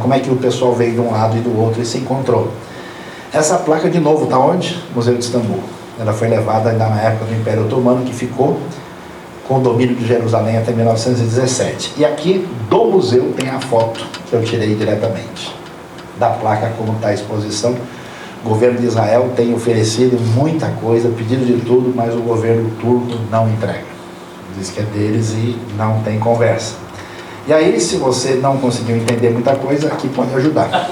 Speaker 1: como é que o pessoal veio de um lado e do outro e se encontrou. Essa placa, de novo, está onde? Museu de Istambul. Ela foi levada ainda na época do Império Otomano, que ficou com o domínio de Jerusalém até 1917. E aqui do museu tem a foto que eu tirei diretamente da placa, como está a exposição. O governo de Israel tem oferecido muita coisa, pedido de tudo, mas o governo turco não entrega. Diz que é deles e não tem conversa. E aí, se você não conseguiu entender muita coisa, aqui pode ajudar.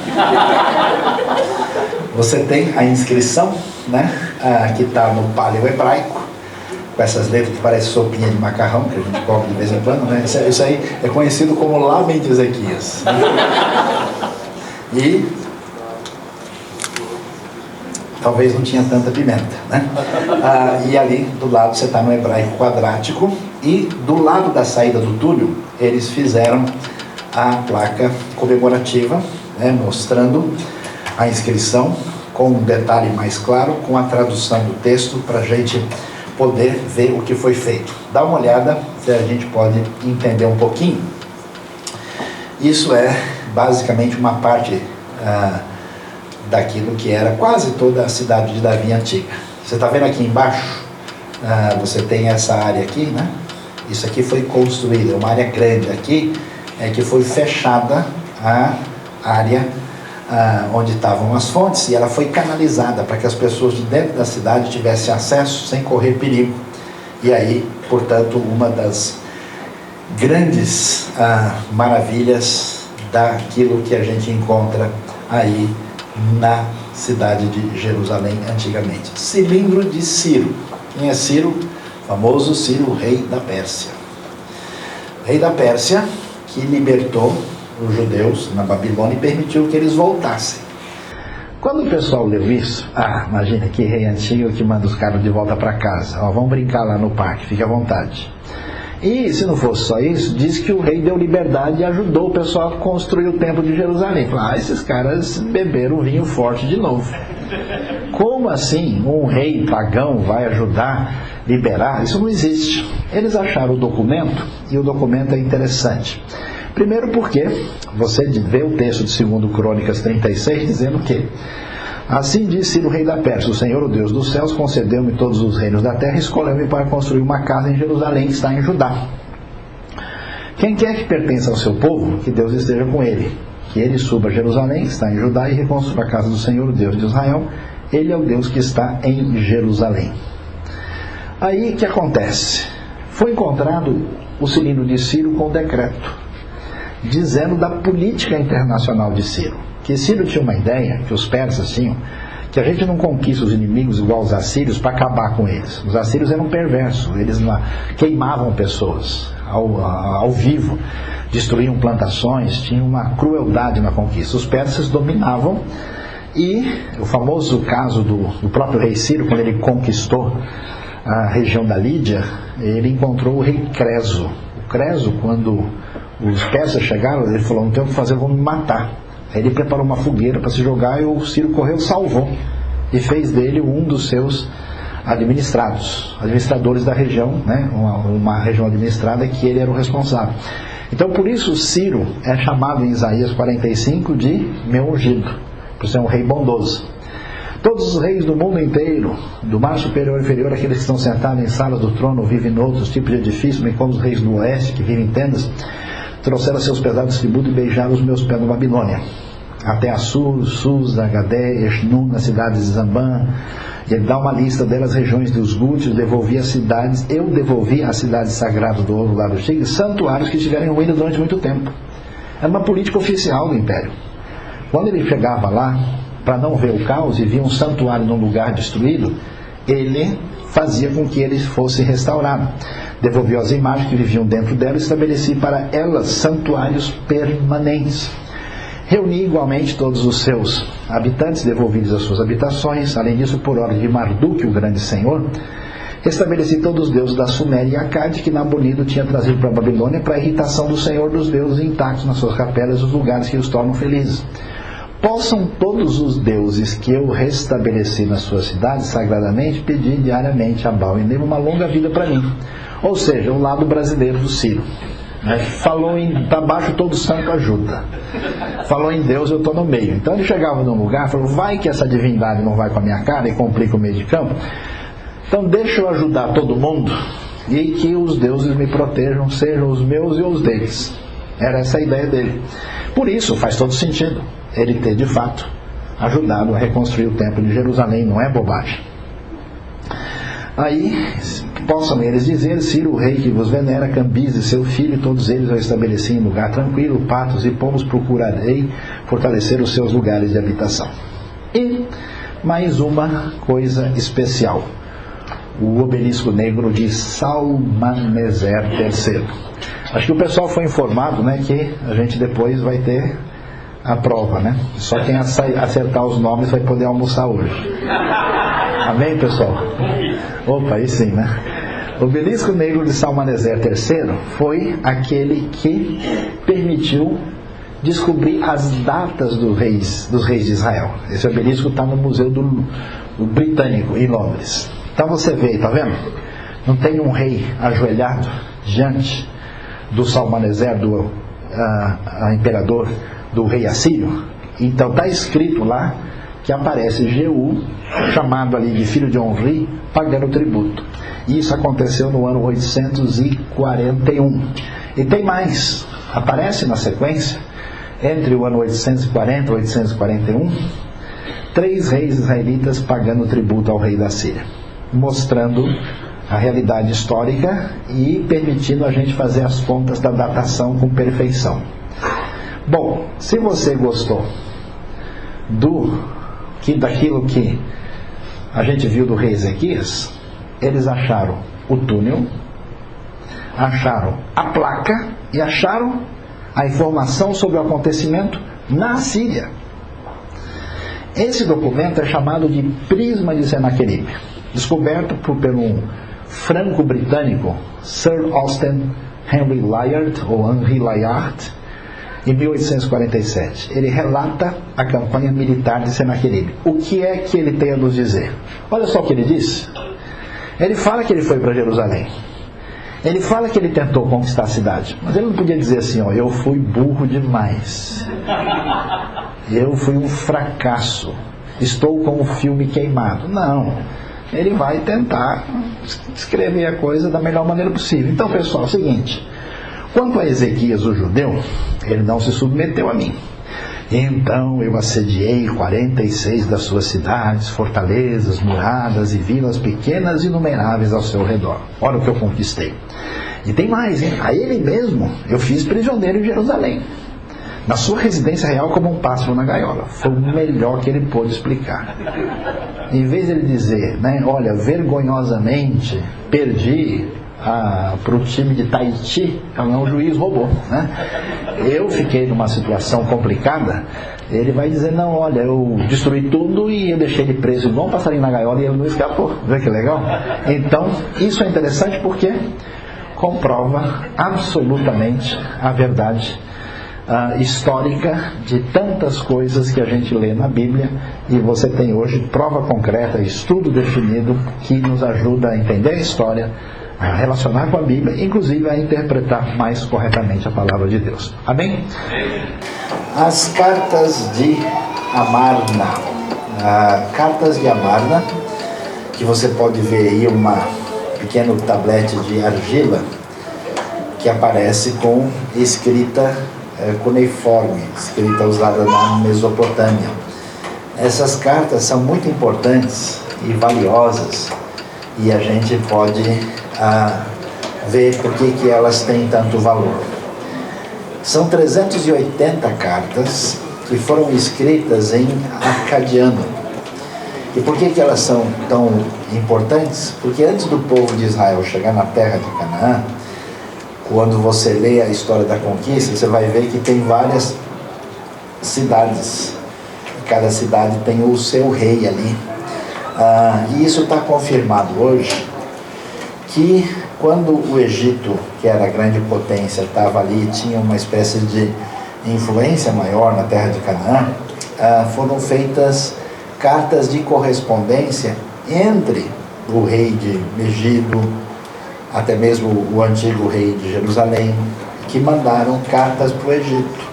Speaker 1: Você tem a inscrição, né, que está no paleo-hebraico, com essas letras que parecem sopinha de macarrão, que a gente come de vez em quando, né? Isso aí é conhecido como Lamen de Ezequias. E talvez não tinha tanta pimenta, né? E ali do lado você está no hebraico quadrático, e do lado da saída do túnel eles fizeram a placa comemorativa, né, mostrando a inscrição com um detalhe mais claro, com a tradução do texto, para a gente poder ver o que foi feito. Dá uma olhada, se a gente pode entender um pouquinho. Isso é basicamente uma parte daquilo que era quase toda a cidade de Davi antiga. Você está vendo aqui embaixo? Você tem essa área aqui, né? Isso aqui foi construído, é uma área grande. Aqui é que foi fechada a área onde estavam as fontes, e ela foi canalizada para que as pessoas de dentro da cidade tivessem acesso sem correr perigo. E aí, portanto, uma das grandes maravilhas daquilo que a gente encontra aí na cidade de Jerusalém antigamente. Cilindro de Ciro. Quem é Ciro? O famoso Ciro, rei da Pérsia. Rei da Pérsia, que libertou os judeus na Babilônia e permitiu que eles voltassem. Quando o pessoal leu isso, imagina que rei antigo que manda os caras de volta para casa. Vamos brincar lá no parque, fique à vontade. E se não fosse só isso, diz que o rei deu liberdade e ajudou o pessoal a construir o templo de Jerusalém. Esses caras beberam vinho forte de novo. Como assim um rei pagão vai ajudar, liberar? Isso não existe. Eles acharam o documento, e o documento é interessante. Primeiro porque você vê o texto de 2 Crônicas 36 dizendo que: assim disse o rei da Pérsia, o Senhor, o Deus dos céus, concedeu-me todos os reinos da terra e escolheu-me para construir uma casa em Jerusalém, que está em Judá. Quem quer que pertença ao seu povo, que Deus esteja com ele, que ele suba a Jerusalém, que está em Judá, e reconstrua a casa do Senhor, o Deus de Israel. Ele é o Deus que está em Jerusalém. Aí o que acontece? Foi encontrado o cilindro de Ciro com o decreto, dizendo da política internacional de Ciro. Que Ciro tinha uma ideia, que os persas tinham, que a gente não conquista os inimigos igual os assírios para acabar com eles. Os assírios eram perversos, eles queimavam pessoas ao vivo, destruíam plantações, tinham uma crueldade na conquista. Os persas dominavam, e o famoso caso do próprio rei Ciro, quando ele conquistou a região da Lídia, ele encontrou o rei Creso. O Creso, quando os persas chegaram, ele falou: não tem o que fazer, vão me matar. Aí ele preparou uma fogueira para se jogar, e o Ciro correu, salvou, e fez dele um dos seus administradores da região, né? uma região administrada que ele era o responsável. Então por isso Ciro é chamado em Isaías 45 de meu ungido, por ser um rei bondoso. Todos os reis do mundo inteiro, do mar superior e inferior, aqueles que estão sentados em salas do trono, vivem em outros tipos de edifícios, bem como os reis do oeste, que vivem em tendas, trouxeram seus pesados tributos e beijaram os meus pés na Babilônia, até Assur, Susa, Gadé, Eshnun, nas cidades de Zambã. E ele dá uma lista delas, regiões dos Gútios, eu devolvi às cidades sagradas do Ouro, lá do Tigre, santuários que estiveram em ruína durante muito tempo. Era uma política oficial do império. Quando ele chegava lá, para não ver o caos, e via um santuário num lugar destruído, ele fazia com que ele fosse restaurado. Devolveu as imagens que viviam dentro dela e estabelecia para elas santuários permanentes. Reuni igualmente todos os seus habitantes, devolvidos às suas habitações. Além disso, por ordem de Marduk, o grande senhor, restabeleci todos os deuses da Suméria e Acade, que Nabonido tinha trazido para a Babilônia, para a irritação do Senhor dos deuses, intactos nas suas capelas, os lugares que os tornam felizes. Possam todos os deuses que eu restabeleci nas suas cidades sagradamente pedir diariamente a Baal e Nebo uma longa vida para mim. Ou seja, o lado brasileiro do Ciro. Falou em tá baixo todo santo ajuda. Falou em Deus, eu estou no meio. Então ele chegava num lugar e falou: vai que essa divindade não vai com a minha cara e complica o meio de campo, então deixa eu ajudar todo mundo e que os deuses me protejam, sejam os meus e os deles. Era essa a ideia dele. Por isso faz todo sentido ele ter de fato ajudado a reconstruir o templo de Jerusalém, não é bobagem. Aí possam eles dizer: Ciro, o rei que vos venera, Cambises, seu filho, todos eles eu estabeleci em lugar tranquilo, patos e pombos procurarei fortalecer os seus lugares de habitação. E mais uma coisa especial: o obelisco negro de Salmaneser III. Acho que o pessoal foi informado, né, que a gente depois vai ter a prova, né? Só quem acertar os nomes vai poder almoçar hoje. Amém, pessoal? Opa, aí sim, né? O obelisco negro de Salmaneser III foi aquele que permitiu descobrir as datas dos reis de Israel. Esse obelisco está no Museu do Britânico, em Londres. Então você vê, está vendo? Não tem um rei ajoelhado diante do Salmaneser, do imperador do rei assírio? Então está escrito lá que aparece Jeú, chamado ali de filho de Onri, pagando tributo. Isso aconteceu no ano 841. E tem mais, aparece na sequência, entre o ano 840 e 841, 3 reis israelitas pagando tributo ao rei da Síria, mostrando a realidade histórica e permitindo a gente fazer as contas da datação com perfeição. Bom, se você gostou daquilo que a gente viu do rei Ezequias, eles acharam o túnel, acharam a placa e acharam a informação sobre o acontecimento na Síria. Esse documento é chamado de Prisma de Senaqueribe, descoberto pelo franco-britânico Sir Austen Henry Layard, ou Henry Layard, em 1847. Ele relata a campanha militar de Senaqueribe. O que é que ele tem a nos dizer? Olha só o que ele diz. Ele fala que ele foi para Jerusalém. Ele fala que ele tentou conquistar a cidade. Mas ele não podia dizer assim, ó, eu fui burro demais. Eu fui um fracasso. Estou com o filme queimado. Não. Ele vai tentar escrever a coisa da melhor maneira possível. Então, pessoal, é o seguinte. Quanto a Ezequias, o judeu, ele não se submeteu a mim. Então eu assediei 46 das suas cidades, fortalezas, muradas e vilas pequenas inumeráveis ao seu redor. Olha o que eu conquistei. E tem mais, hein? A ele mesmo eu fiz prisioneiro em Jerusalém, na sua residência real, como um pássaro na gaiola. Foi o melhor que ele pôde explicar. Em vez de ele dizer, né, olha, vergonhosamente perdi para o time de Tahiti, o juiz roubou, né? Eu fiquei numa situação complicada. Ele vai dizer, não, olha, eu destruí tudo e eu deixei ele preso igual um passarinho na gaiola e ele não escapou. Vê que legal? Então, isso é interessante porque comprova absolutamente a verdade histórica de tantas coisas que a gente lê na Bíblia, e você tem hoje prova concreta, estudo definido que nos ajuda a entender a história, a relacionar com a Bíblia, inclusive a interpretar mais corretamente a palavra de Deus. Amém? As cartas de Amarna. Cartas de Amarna, que você pode ver aí uma pequeno tablete de argila que aparece com escrita cuneiforme, escrita usada na Mesopotâmia. Essas cartas são muito importantes e valiosas, e a gente pode ver por que elas têm tanto valor. São 380 cartas que foram escritas em acadiano. E por que elas são tão importantes? Porque antes do povo de Israel chegar na terra de Canaã, quando você lê a história da conquista, você vai ver que tem várias cidades. Cada cidade tem o seu rei ali. E isso está confirmado hoje, que quando o Egito, que era a grande potência, estava ali, tinha uma espécie de influência maior na terra de Canaã, foram feitas cartas de correspondência entre o rei de Megiddo, até mesmo o antigo rei de Jerusalém, que mandaram cartas para o Egito.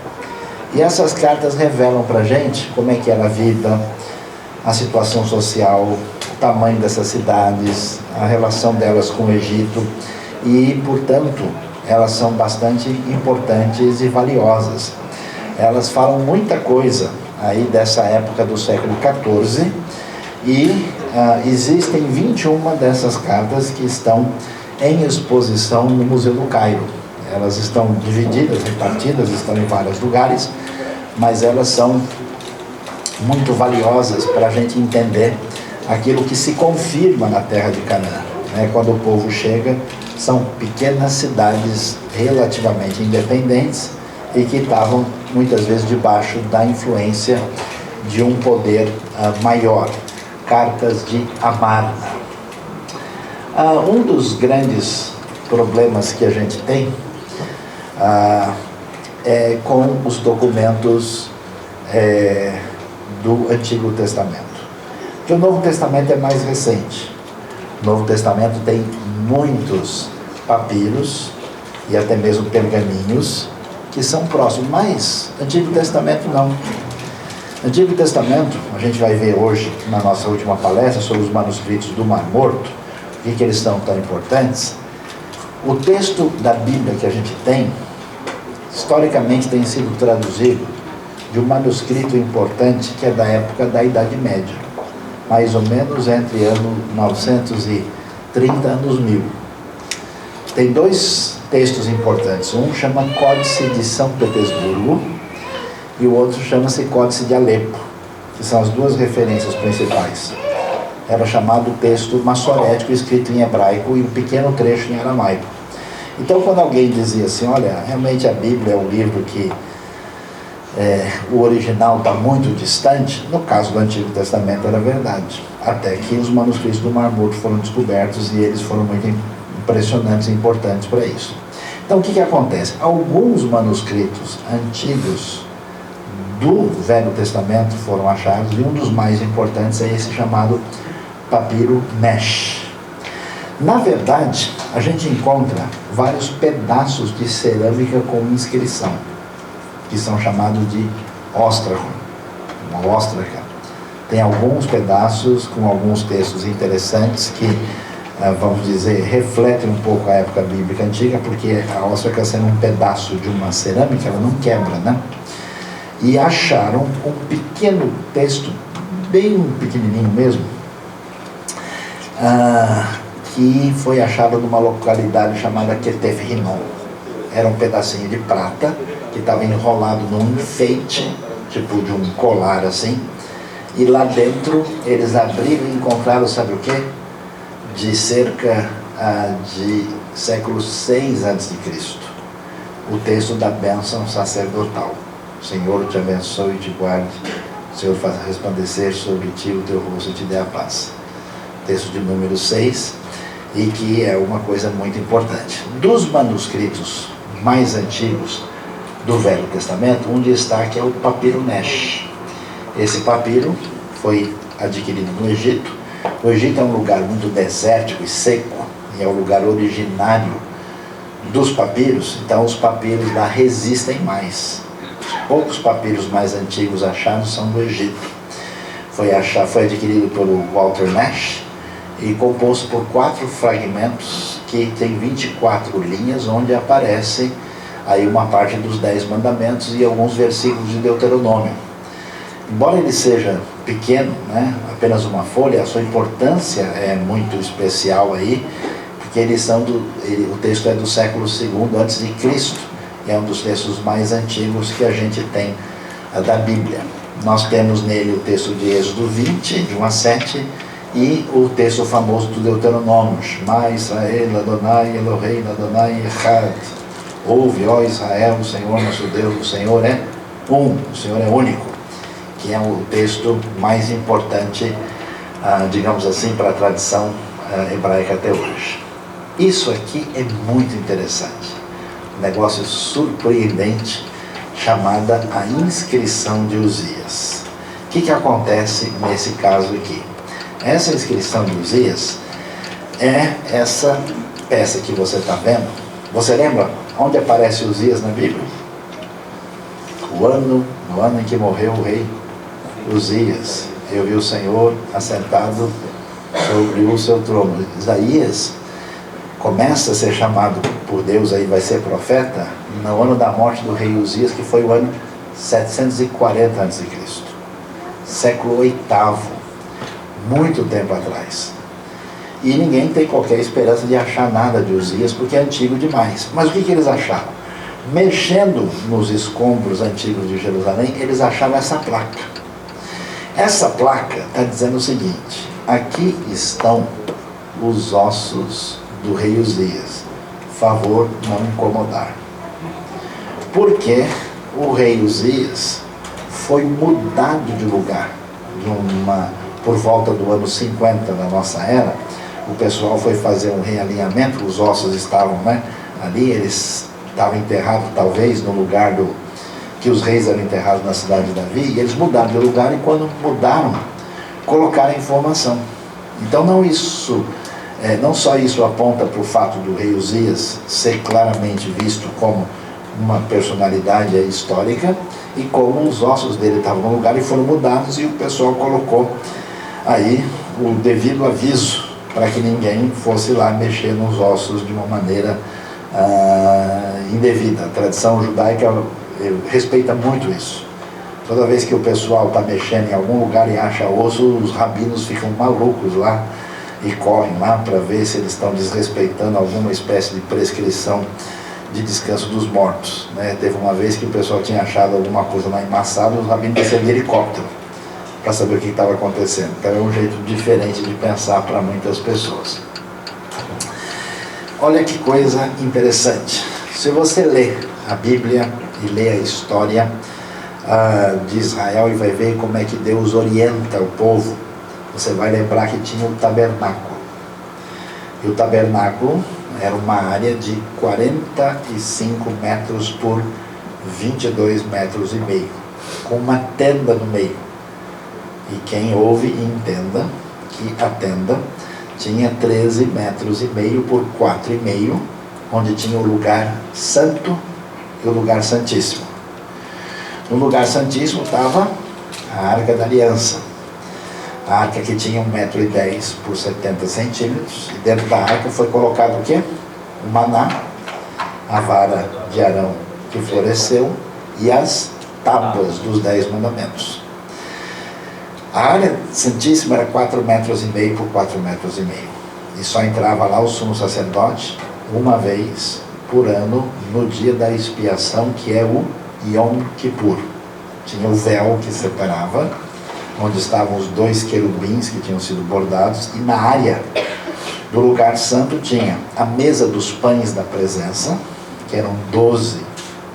Speaker 1: E essas cartas revelam para a gente como é que era a vida, a situação social, o tamanho dessas cidades, a relação delas com o Egito, e, portanto, elas são bastante importantes e valiosas. Elas falam muita coisa aí dessa época do século XIV, e existem 21 dessas cartas que estão em exposição no Museu do Cairo. Elas estão divididas, repartidas, estão em vários lugares, mas elas são muito valiosas para a gente entender aquilo que se confirma na terra de Canaã, né? Quando o povo chega, são pequenas cidades relativamente independentes e que estavam muitas vezes debaixo da influência de um poder maior. Cartas de Amarna. Um dos grandes problemas que a gente tem com os documentos do Antigo Testamento. Porque o Novo Testamento é mais recente. O Novo Testamento tem muitos papiros e até mesmo pergaminhos que são próximos, mas Antigo Testamento não. Antigo Testamento, a gente vai ver hoje na nossa última palestra sobre os manuscritos do Mar Morto, por que eles são tão importantes. O texto da Bíblia que a gente tem, historicamente tem sido traduzido de um manuscrito importante que é da época da Idade Média, mais ou menos entre ano 930 e anos 1000. Tem dois textos importantes, um chama Códice de São Petersburgo e o outro chama-se Códice de Alepo, que são as duas referências principais. Era chamado texto massorético, escrito em hebraico, e um pequeno trecho em aramaico. Então, quando alguém dizia assim, olha, realmente a Bíblia é um livro que o original está muito distante, no caso do Antigo Testamento era verdade, até que os manuscritos do Mar Morto foram descobertos e eles foram muito impressionantes e importantes para isso. Então, o que acontece? Alguns manuscritos antigos do Velho Testamento foram achados, e um dos mais importantes é esse chamado papiro Nesh. Na verdade, a gente encontra vários pedaços de cerâmica com inscrição, que são chamados de ostracon, uma ostraca. Tem alguns pedaços com alguns textos interessantes que, vamos dizer, refletem um pouco a época bíblica antiga, porque a ostraca, sendo um pedaço de uma cerâmica, ela não quebra, né? E acharam um pequeno texto, bem pequenininho mesmo, que foi achado numa localidade chamada Ketef Rinon. Era um pedacinho de prata que estava enrolado num enfeite, tipo de um colar assim, e lá dentro eles abriram e encontraram, sabe o quê? De cerca de século 6 a.C., o texto da bênção sacerdotal. O Senhor te abençoe e te guarde, o Senhor faça resplandecer sobre ti o teu rosto e te dê a paz. Texto de número 6, e que é uma coisa muito importante. Dos manuscritos mais antigos do Velho Testamento, um destaque é o papiro Nesh. Esse papiro foi adquirido no Egito. O Egito é um lugar muito desértico e seco, e é o lugar originário dos papiros, então os papiros lá resistem mais. Os poucos papiros mais antigos achados são do Egito. Foi adquirido pelo Walter Nash e composto por 4 fragmentos que tem 24 linhas, onde aparece aí uma parte dos 10 mandamentos e alguns versículos de Deuteronômio. Embora ele seja pequeno, né, apenas uma folha, a sua importância é muito especial aí, porque o texto é do século II a.C., e é um dos textos mais antigos que a gente tem da Bíblia. Nós temos nele o texto de Êxodo 20, de 1 a 7, e o texto famoso do Deuteronômio, Shema Israel, Adonai Elohei, Adonai Echad. Ouve, ó Israel, o Senhor nosso Deus, o Senhor é um, o Senhor é único, que é o texto mais importante, digamos assim, para a tradição hebraica até hoje. Isso aqui é muito interessante, um negócio surpreendente, chamada a inscrição de Uzias. O que acontece nesse caso aqui? Essa inscrição de Uzias é essa peça que você está vendo. Você lembra onde aparece Uzias na Bíblia? No ano em que morreu o rei Uzias, eu vi o Senhor assentado sobre o seu trono. Isaías começa a ser chamado por Deus, aí vai ser profeta, no ano da morte do rei Uzias, que foi o ano 740 a.C., século VIII, muito tempo atrás. E ninguém tem qualquer esperança de achar nada de Uzias, porque é antigo demais. Mas o que eles acharam? Mexendo nos escombros antigos de Jerusalém, eles acharam essa placa. Essa placa está dizendo o seguinte: aqui estão os ossos do rei Uzias, favor não incomodar. Porque o rei Uzias foi mudado de lugar, por volta do ano 50 da nossa era. O pessoal foi fazer um realinhamento, os ossos estavam ali, eles estava enterrado talvez no lugar que os reis eram enterrados na cidade de Davi, e eles mudaram de lugar, e quando mudaram, colocaram a informação. Então não só isso aponta para o fato do rei Uzias ser claramente visto como uma personalidade histórica, e como os ossos dele estavam no lugar e foram mudados, e o pessoal colocou aí o devido aviso para que ninguém fosse lá mexer nos ossos de uma maneira indevida. A tradição judaica respeita muito isso. Toda vez que o pessoal está mexendo em algum lugar e acha osso, os rabinos ficam malucos lá e correm lá para ver se eles estão desrespeitando alguma espécie de prescrição de descanso dos mortos, né? Teve uma vez que o pessoal tinha achado alguma coisa lá embaçada, os rabinos desceram de helicóptero para saber o que estava acontecendo. Então é um jeito diferente de pensar para muitas pessoas. Olha que coisa interessante. Se você lê a Bíblia e lê a história de Israel e vai ver como é que Deus orienta o povo, você vai lembrar que tinha o tabernáculo. E o tabernáculo era uma área de 45 metros por 22 metros e meio, com uma tenda no meio. E quem ouve entenda que a tenda tinha 13 metros e meio por 4,5, onde tinha o lugar santo e o lugar santíssimo. No lugar santíssimo estava a Arca da Aliança. A arca que tinha 1,10 m por 70 centímetros, e dentro da arca foi colocado o quê? O maná, a vara de Arão que floresceu e as tábuas dos 10 mandamentos. A área santíssima era 4,5 metros por 4,5 metros, e só entrava lá o sumo sacerdote uma vez por ano, no dia da expiação, que é o Yom Kippur. Tinha o véu que separava, onde estavam os 2 querubins que tinham sido bordados, e na área do lugar santo tinha a mesa dos pães da presença, que eram 12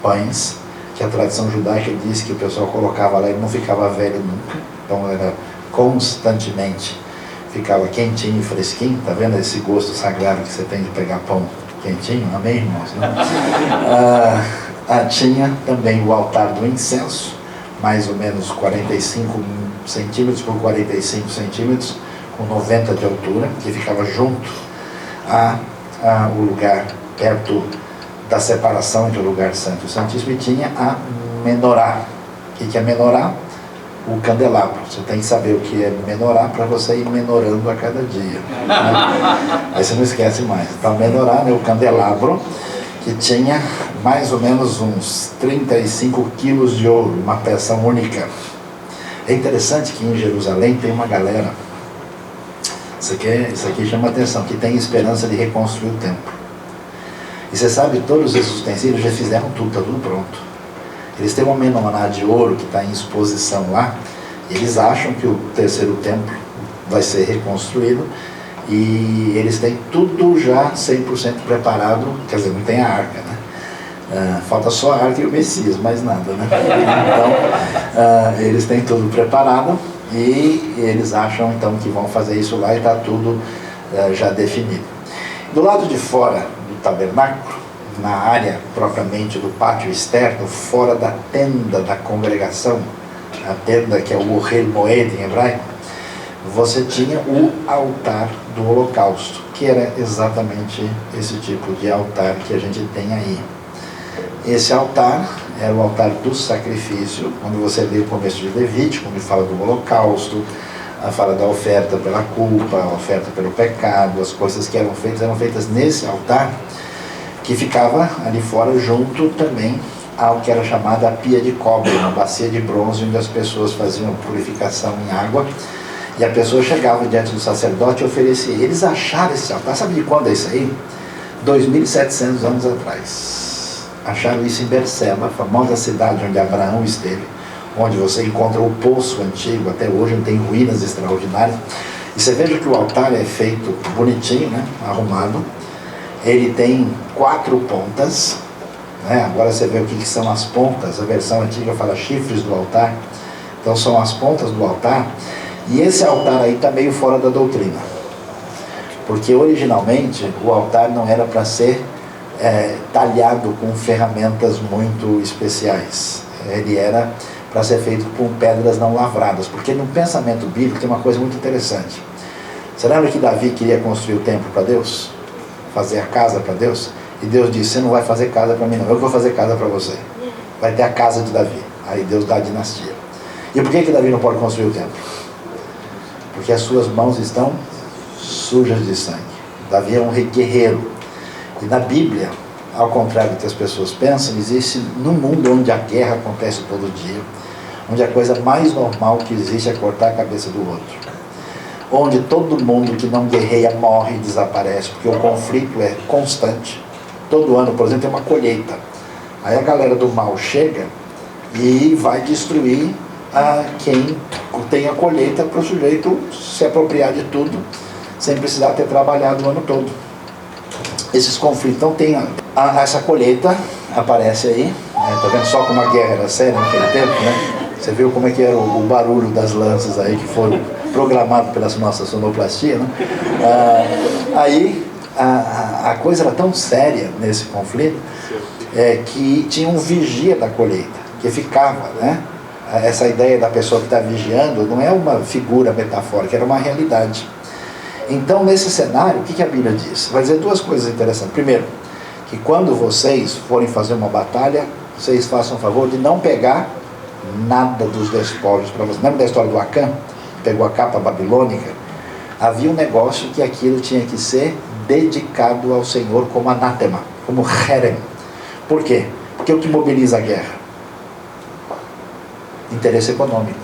Speaker 1: pães, que a tradição judaica diz que o pessoal colocava lá e não ficava velho nunca, então era constantemente, ficava quentinho e fresquinho. Tá vendo esse gosto sagrado que você tem de pegar pão quentinho? Amém, irmãos? Tinha também o altar do incenso, mais ou menos 45 centímetros por 45 centímetros, com 90 de altura, que ficava junto o lugar, perto da separação entre o lugar santo e o santíssimo. E tinha a menorá. O que é menorá? O candelabro. Você tem que saber o que é menorá para você ir menorando a cada dia, né? Aí você não esquece mais. Então, menorá, né, o candelabro, que tinha mais ou menos uns 35 quilos de ouro, uma peça única. É interessante que em Jerusalém tem uma galera, isso aqui chama atenção, que tem esperança de reconstruir o templo. E você sabe, todos esses utensílios já fizeram tudo, está tudo pronto. Eles têm uma menorá de ouro que está em exposição lá, e eles acham que o terceiro templo vai ser reconstruído, e eles têm tudo já 100% preparado, quer dizer, não tem a arca, né? Falta só a arca e o Messias, mais nada, né? Então, eles têm tudo preparado, e eles acham então que vão fazer isso lá, e está tudo já definido. Do lado de fora do tabernáculo, na área propriamente do pátio externo, fora da tenda da congregação, a tenda que é o Ohel Moed em hebraico, você tinha o altar do holocausto, que era exatamente esse tipo de altar que a gente tem aí. Esse altar era o altar do sacrifício, quando você lê o começo de Levítico, onde fala do holocausto, fala da oferta pela culpa, a oferta pelo pecado, as coisas que eram feitas nesse altar, que ficava ali fora, junto também ao que era chamada a pia de cobre, uma bacia de bronze, onde as pessoas faziam purificação em água, e a pessoa chegava diante do sacerdote e oferecia. Eles acharam esse altar, sabe de quando é isso aí? 2.700 anos atrás. Acharam isso em Berseba, a famosa cidade onde Abraão esteve, onde você encontra o poço antigo, até hoje tem ruínas extraordinárias. E você veja que o altar é feito bonitinho, né? Arrumado. Ele tem 4 pontas, né? Agora você vê o que são as pontas. A versão antiga fala chifres do altar. Então são as pontas do altar. E esse altar aí está meio fora da doutrina, porque originalmente o altar não era para ser talhado com ferramentas muito especiais. Ele era para ser feito com pedras não lavradas, porque no pensamento bíblico tem uma coisa muito interessante. Você lembra que Davi queria construir o templo para Deus? Fazer a casa para Deus? E Deus disse: você não vai fazer casa para mim não, eu vou fazer casa para você. Vai ter a casa de Davi. Aí Deus dá a dinastia. E por que Davi não pode construir o templo? Porque as suas mãos estão sujas de sangue. Davi é um rei guerreiro. E na Bíblia, ao contrário do que as pessoas pensam, existe num mundo onde a guerra acontece todo dia, onde a coisa mais normal que existe é cortar a cabeça do outro, onde todo mundo que não guerreia morre e desaparece, porque o conflito é constante. Todo ano, por exemplo, tem uma colheita. Aí a galera do mal chega e vai destruir quem tem a colheita, para o sujeito se apropriar de tudo sem precisar ter trabalhado o ano todo. Esses conflitos. Então tem essa colheita, aparece aí, tá vendo só como a guerra era séria naquele tempo, né? Você viu como é que era o barulho das lanças aí que foram programados pela nossa sonoplastia, né? Aí a coisa era tão séria nesse conflito que tinha um vigia da colheita que ficava, né? Essa ideia da pessoa que está vigiando não é uma figura metafórica, era uma realidade. Então, nesse cenário, o que a Bíblia diz? Vai dizer duas coisas interessantes. Primeiro, que quando vocês forem fazer uma batalha, vocês façam o favor de não pegar nada dos despojos para vocês. Lembra da história do Acã? Pegou a capa babilônica? Havia um negócio que aquilo tinha que ser dedicado ao Senhor como anátema, como herem. Por quê? Porque o que mobiliza a guerra? Interesse econômico.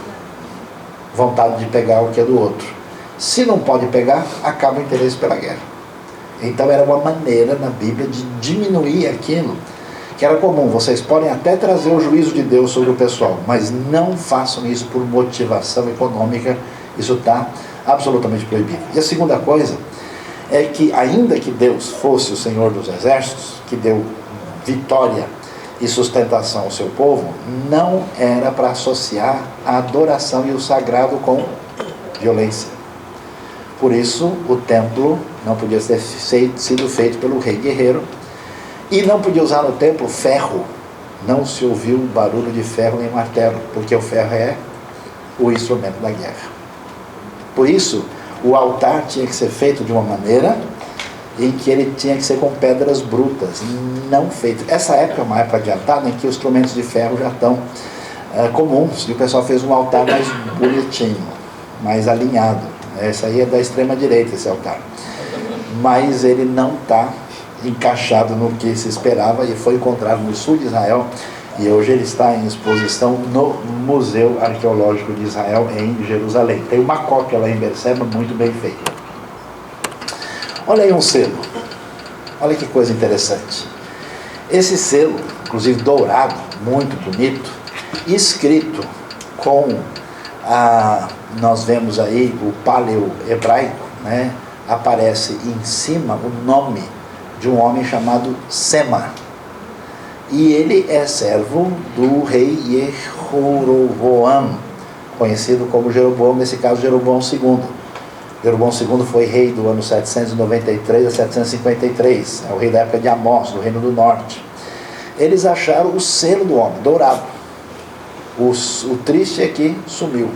Speaker 1: Vontade de pegar o que é do outro. Se não pode pegar, acaba o interesse pela guerra. Então era uma maneira na Bíblia de diminuir aquilo que era comum. Vocês podem até trazer o juízo de Deus sobre o pessoal, mas não façam isso por motivação econômica. Isso está absolutamente proibido. E a segunda coisa é que, ainda que Deus fosse o Senhor dos Exércitos, que deu vitória e sustentação ao seu povo, não era para associar a adoração e o sagrado com violência. Por isso, o templo não podia ter sido feito pelo rei guerreiro, e não podia usar no templo ferro. Não se ouviu barulho de ferro nem martelo, porque o ferro é o instrumento da guerra. Por isso, o altar tinha que ser feito de uma maneira em que ele tinha que ser com pedras brutas, não feitas. Essa época é uma época adiantada em que os instrumentos de ferro já estão comuns, e o pessoal fez um altar mais bonitinho, mais alinhado. Essa aí é da extrema direita, esse altar. Mas ele não está encaixado no que se esperava, e foi encontrado no sul de Israel, e hoje ele está em exposição no Museu Arqueológico de Israel, em Jerusalém. Tem uma cópia lá em Berseba, muito bem feita. Olha aí um selo. Olha que coisa interessante. Esse selo, inclusive dourado, muito bonito, escrito com nós vemos aí o paleo-hebraico, né? Aparece em cima o nome de um homem chamado Sema. E ele é servo do rei Jeroboam, conhecido como Jeroboam, nesse caso Jeroboam II. Jeroboam II foi rei do ano 793 a 753, é o rei da época de Amós, do Reino do Norte. Eles acharam o selo do homem, dourado. O triste é que sumiu.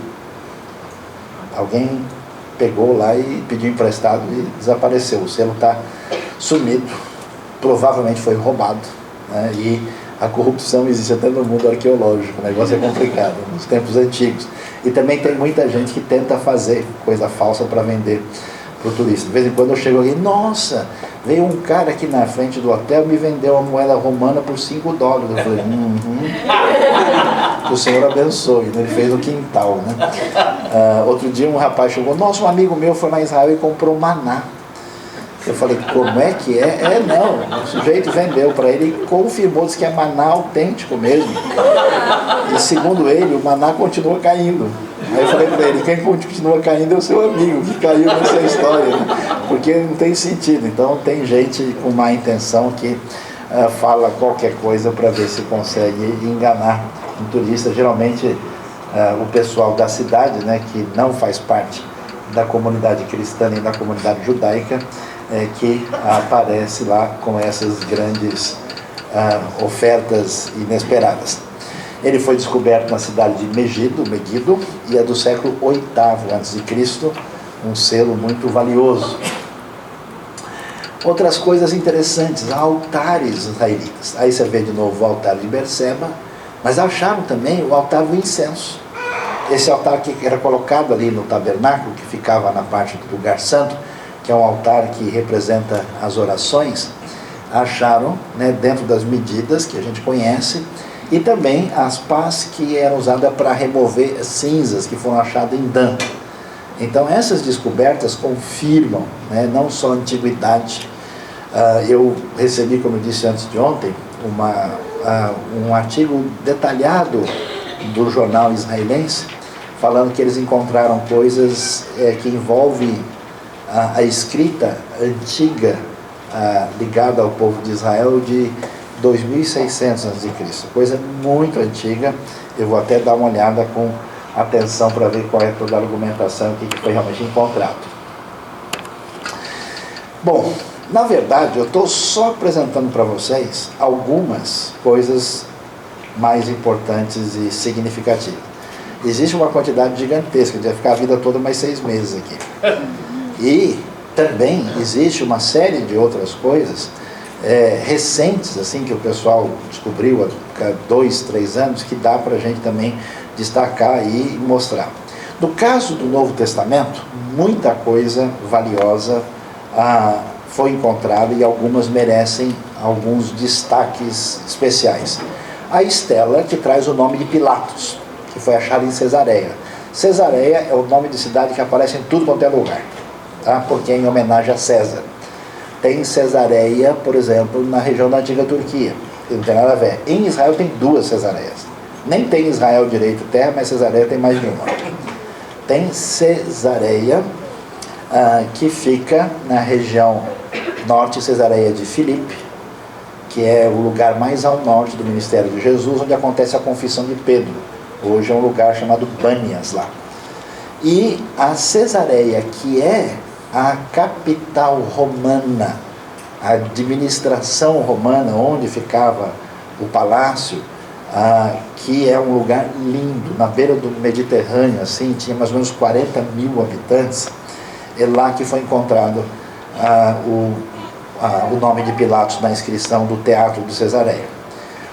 Speaker 1: Alguém pegou lá e pediu emprestado e desapareceu. O selo está sumido, provavelmente foi roubado, né? E a corrupção existe até no mundo arqueológico, o negócio é complicado, nos tempos antigos. E também tem muita gente que tenta fazer coisa falsa para vender para o turista. De vez em quando eu chego aqui, nossa, veio um cara aqui na frente do hotel e me vendeu uma moeda romana por $5. Eu falei, que o Senhor abençoe, né? Ele fez no quintal, né? Outro dia um rapaz chegou, nossa, um amigo meu foi lá em Israel e comprou maná. Eu falei, como é que é? Não, o sujeito vendeu para ele e confirmou, disse que é maná autêntico mesmo. E segundo ele, o maná continua caindo. Aí eu falei para ele, quem continua caindo é o seu amigo que caiu nessa história, né? Porque não tem sentido. Então tem gente com má intenção que fala qualquer coisa para ver se consegue enganar um turista. Geralmente o pessoal da cidade, né, que não faz parte da comunidade cristã nem da comunidade judaica, que aparece lá com essas grandes ofertas inesperadas. Ele foi descoberto na cidade de Megiddo, e é do século VIII a.C., um selo muito valioso. Outras coisas interessantes, altares israelitas. Aí você vê de novo o altar de Berseba, mas acharam também o altar do incenso. Esse altar que era colocado ali no tabernáculo, que ficava na parte do lugar santo, que é um altar que representa as orações, acharam, né, dentro das medidas que a gente conhece, e também as pás que eram usadas para remover cinzas que foram achadas em Dan. Então essas descobertas confirmam, né, não só a antiguidade. Eu recebi, como eu disse antes de ontem, um artigo detalhado do jornal israelense, falando que eles encontraram coisas que envolvem a escrita antiga ligada ao povo de Israel de 2600 a.C., coisa muito antiga. Eu vou até dar uma olhada com atenção para ver qual é toda a argumentação que foi realmente encontrado. Bom, na verdade eu estou só apresentando para vocês algumas coisas mais importantes e significativas. Existe uma quantidade gigantesca, de ficar a vida toda mais 6 meses aqui. E também existe uma série de outras coisas recentes, assim, que o pessoal descobriu há 2, 3 anos, que dá para a gente também destacar e mostrar. No caso do Novo Testamento, muita coisa valiosa foi encontrada, e algumas merecem alguns destaques especiais. A estela que traz o nome de Pilatos, que foi achada em Cesareia. Cesareia é o nome de cidade que aparece em tudo quanto é lugar, tá? Porque é em homenagem a César. Tem Cesareia, por exemplo, na região da antiga Turquia, que não tem nada a ver. Em Israel tem 2 Cesareias. Nem tem Israel direito terra, mas Cesareia tem mais de uma. Tem Cesareia, que fica na região norte, Cesareia de Filipe, que é o lugar mais ao norte do ministério de Jesus, onde acontece a confissão de Pedro. Hoje é um lugar chamado Bânias lá. E a Cesareia, que é a capital romana, a administração romana, onde ficava o palácio, que é um lugar lindo, na beira do Mediterrâneo, assim, tinha mais ou menos 40 mil habitantes. É lá que foi encontrado o nome de Pilatos na inscrição do Teatro de Cesareia.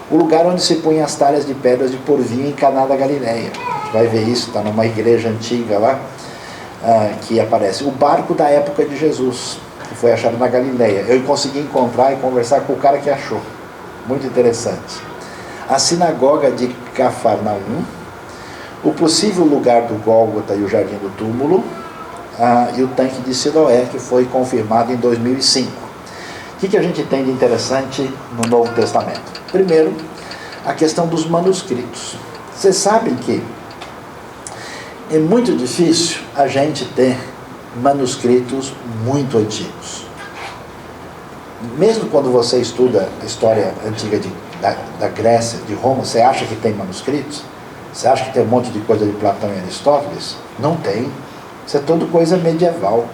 Speaker 1: O lugar onde se punham as talhas de pedras de porvinho em Caná da Galileia. A gente vai ver isso, está numa igreja antiga lá, que aparece. O barco da época de Jesus, que foi achado na Galileia. Eu consegui encontrar e conversar com o cara que achou. Muito interessante. A sinagoga de Cafarnaum, o possível lugar do Gólgota e o jardim do túmulo, e o tanque de Siloé, que foi confirmado em 2005. O que a gente tem de interessante no Novo Testamento? Primeiro, a questão dos manuscritos. Vocês sabem que é muito difícil a gente ter manuscritos muito antigos. Mesmo quando você estuda a história antiga da Grécia, de Roma, você acha que tem manuscritos? Você acha que tem um monte de coisa de Platão e Aristóteles? Não tem. Isso é tudo coisa medieval.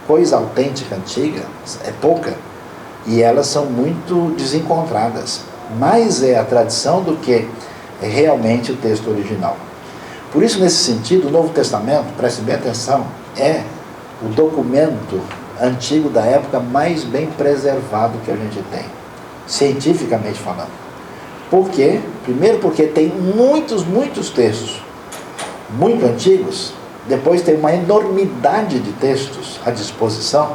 Speaker 1: Coisa autêntica, antiga, é pouca. E elas são muito desencontradas. Mais é a tradição do que realmente o texto original. Por isso, nesse sentido, o Novo Testamento, preste bem atenção, é o documento antigo da época mais bem preservado que a gente tem, cientificamente falando. Por quê? Primeiro porque tem muitos textos muito antigos. Depois tem uma enormidade de textos à disposição.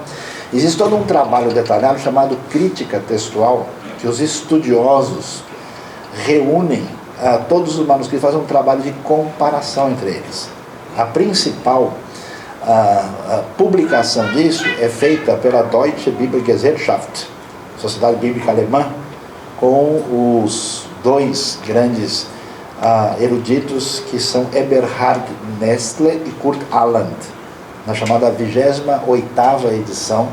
Speaker 1: Existe todo um trabalho detalhado chamado crítica textual, que os estudiosos reúnem todos os manuscritos, fazem um trabalho de comparação entre eles. A principal publicação disso é feita pela Deutsche Bibelgesellschaft, Sociedade Bíblica Alemã, com os 2 grandes eruditos que são Eberhard Nestle e Kurt Aland, na chamada 28ª edição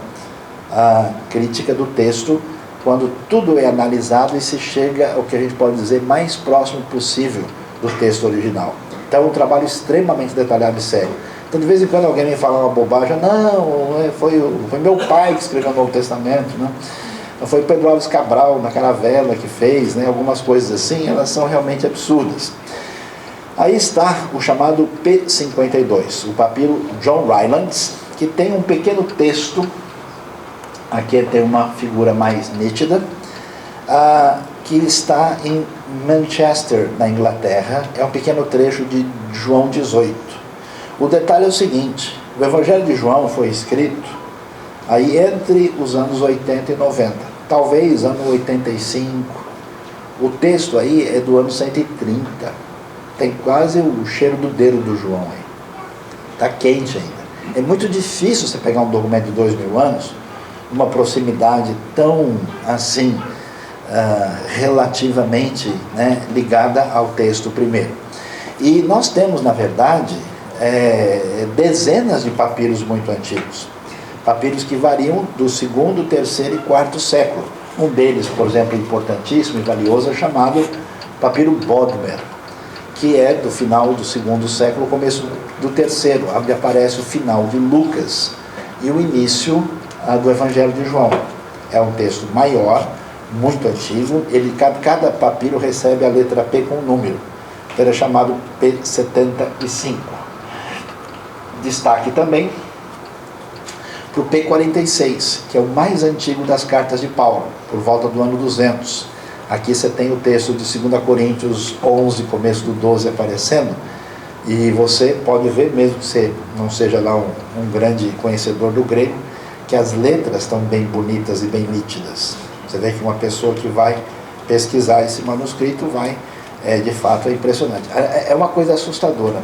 Speaker 1: crítica do texto, quando tudo é analisado e se chega ao que a gente pode dizer mais próximo possível do texto original. Então, um trabalho extremamente detalhado e sério. Então, de vez em quando alguém me fala uma bobagem, não, foi meu pai que escreveu o Novo Testamento, né? Foi Pedro Álvares Cabral, na Caravela, que fez, né? Algumas coisas assim, elas são realmente absurdas. Aí está o chamado P52, o papiro John Rylands, que tem um pequeno texto, aqui tem uma figura mais nítida, que está em Manchester, na Inglaterra, é um pequeno trecho de João 18. O detalhe é o seguinte, o Evangelho de João foi escrito aí entre os anos 80 e 90, talvez ano 85, o texto aí é do ano 130, tem quase o cheiro do dedo do João aí, está quente ainda. É muito difícil você pegar um documento de 2000 anos, uma proximidade tão assim, relativamente, né, ligada ao texto primeiro. E nós temos, na verdade, dezenas de papiros muito antigos, papiros que variam do segundo, terceiro e quarto século. Um deles, por exemplo, importantíssimo e valioso, é chamado papiro Bodmer, que é do final do segundo século, começo do terceiro, onde aparece o final de Lucas e o início do Evangelho de João. É um texto maior, muito antigo, cada papiro recebe a letra P com um número, ele é chamado P75. Destaque também para o P46, que é o mais antigo das cartas de Paulo, por volta do ano 200. Aqui você tem o texto de 2 Coríntios 11, começo do 12 aparecendo, e você pode ver, mesmo que você não seja lá um grande conhecedor do grego, que as letras estão bem bonitas e bem nítidas. Você vê que uma pessoa que vai pesquisar esse manuscrito vai, de fato, é impressionante. É uma coisa assustadora.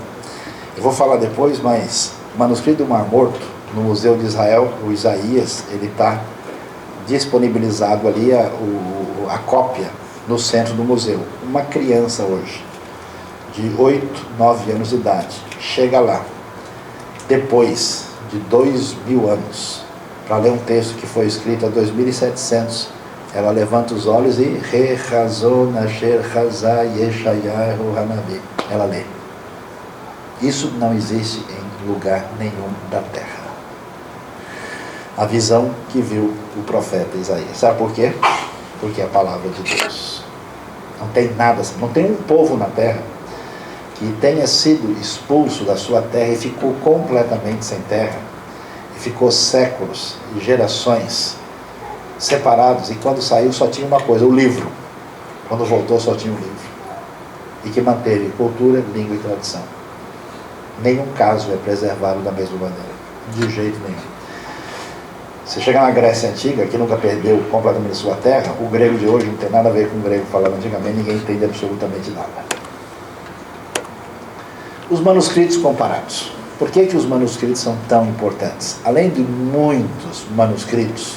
Speaker 1: Eu vou falar depois, mas o manuscrito do Mar Morto, no Museu de Israel, o Isaías, ele está disponibilizado ali, a cópia, no centro do museu. Uma criança hoje, de 8, 9 anos de idade, chega lá, depois de 2000 anos, para ler um texto que foi escrito há 2700, ela levanta os olhos e ela lê. Isso não existe em lugar nenhum da terra. A visão que viu o profeta Isaías. Sabe por quê? Porque é a palavra de Deus. Não tem nada, não tem um povo na terra que tenha sido expulso da sua terra e ficou completamente sem terra, e ficou séculos e gerações separados, e quando saiu só tinha uma coisa, o livro. Quando voltou só tinha o livro. E que manteve cultura, língua e tradição. Nenhum caso é preservado da mesma maneira, de jeito nenhum. Se chegar na Grécia Antiga, que nunca perdeu completamente sua terra, o grego de hoje não tem nada a ver com o grego falado antigamente, ninguém entende absolutamente nada. Os manuscritos comparados. Por que os manuscritos são tão importantes? Além de muitos manuscritos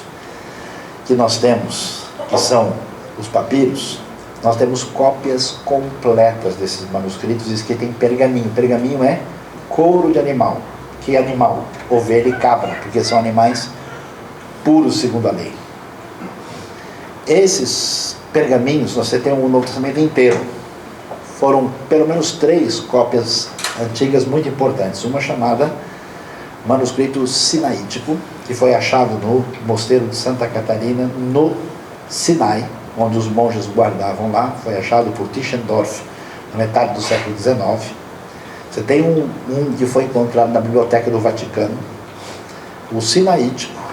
Speaker 1: que nós temos, que são os papiros, nós temos cópias completas desses manuscritos escritos em pergaminho. Pergaminho é couro de animal. Que animal? Ovelha e cabra, porque são animais puros segundo a lei. Esses pergaminhos, você tem o Novo Testamento inteiro. Foram pelo menos 3 cópias antigas muito importantes. Uma chamada manuscrito sinaítico, que foi achado no mosteiro de Santa Catarina, no Sinai, onde os monges guardavam lá. Foi achado por Tischendorf na metade do século XIX. Você tem um que foi encontrado na Biblioteca do Vaticano. O sinaítico,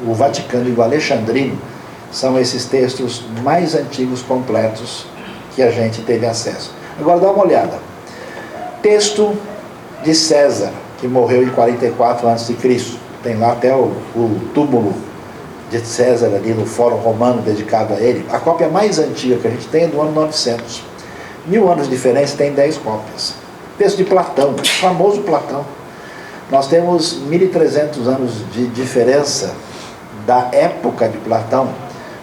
Speaker 1: o Vaticano e o Alexandrino são esses textos mais antigos completos que a gente teve acesso. Agora dá uma olhada. Texto de César, que morreu em 44 a.C. Tem lá até o túmulo de César ali no Fórum Romano dedicado a ele. A cópia mais antiga que a gente tem é do ano 900. 1000 anos de diferença, tem 10 cópias. Texto de Platão, o famoso Platão. Nós temos 1300 anos de diferença da época de Platão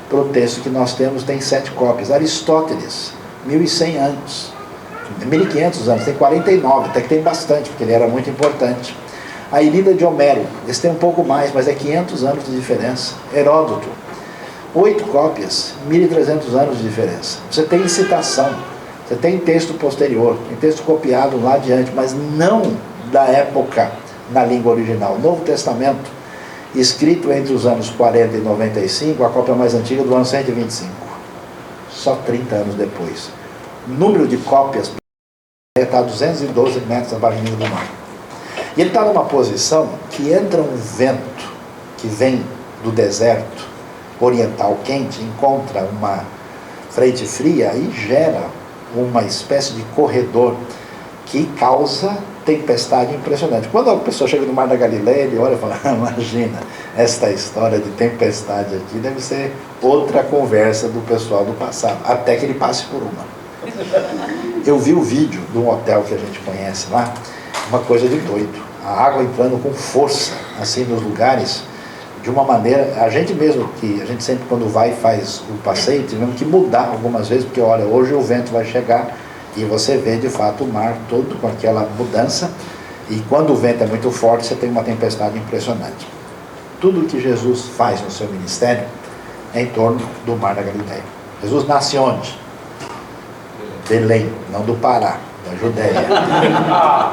Speaker 1: para o texto que nós temos, tem 7 cópias. Aristóteles, 1100 anos. 1500 anos, tem 49, até que tem bastante, porque ele era muito importante. A Ilíada de Homero, esse tem um pouco mais, mas é 500 anos de diferença. Heródoto, 8 cópias, 1300 anos de diferença. Você tem citação, você tem texto posterior, tem texto copiado lá adiante, mas não da época na língua original. Novo Testamento, escrito entre os anos 40 e 95, a cópia mais antiga do ano 125. Só 30 anos depois. O número de cópias está a 212 metros abaixo do nível do mar. E ele está numa posição que entra um vento que vem do deserto oriental quente, encontra uma frente fria e gera uma espécie de corredor que causa tempestade impressionante. Quando a pessoa chega no Mar da Galileia, ele olha e fala, imagina, esta história de tempestade aqui deve ser outra conversa do pessoal do passado, até que ele passe por uma. Eu vi o vídeo de um hotel que a gente conhece lá, uma coisa de doido. A água entrando com força, assim, nos lugares, de uma maneira, a gente mesmo, que a gente sempre quando vai e faz o passeio, tivemos que mudar algumas vezes, porque olha, hoje o vento vai chegar, e você vê de fato o mar todo com aquela mudança, e quando o vento é muito forte, você tem uma tempestade impressionante. Tudo que Jesus faz no seu ministério é em torno do Mar da Galileia. Jesus nasce onde? Belém, não do Pará, da Judéia.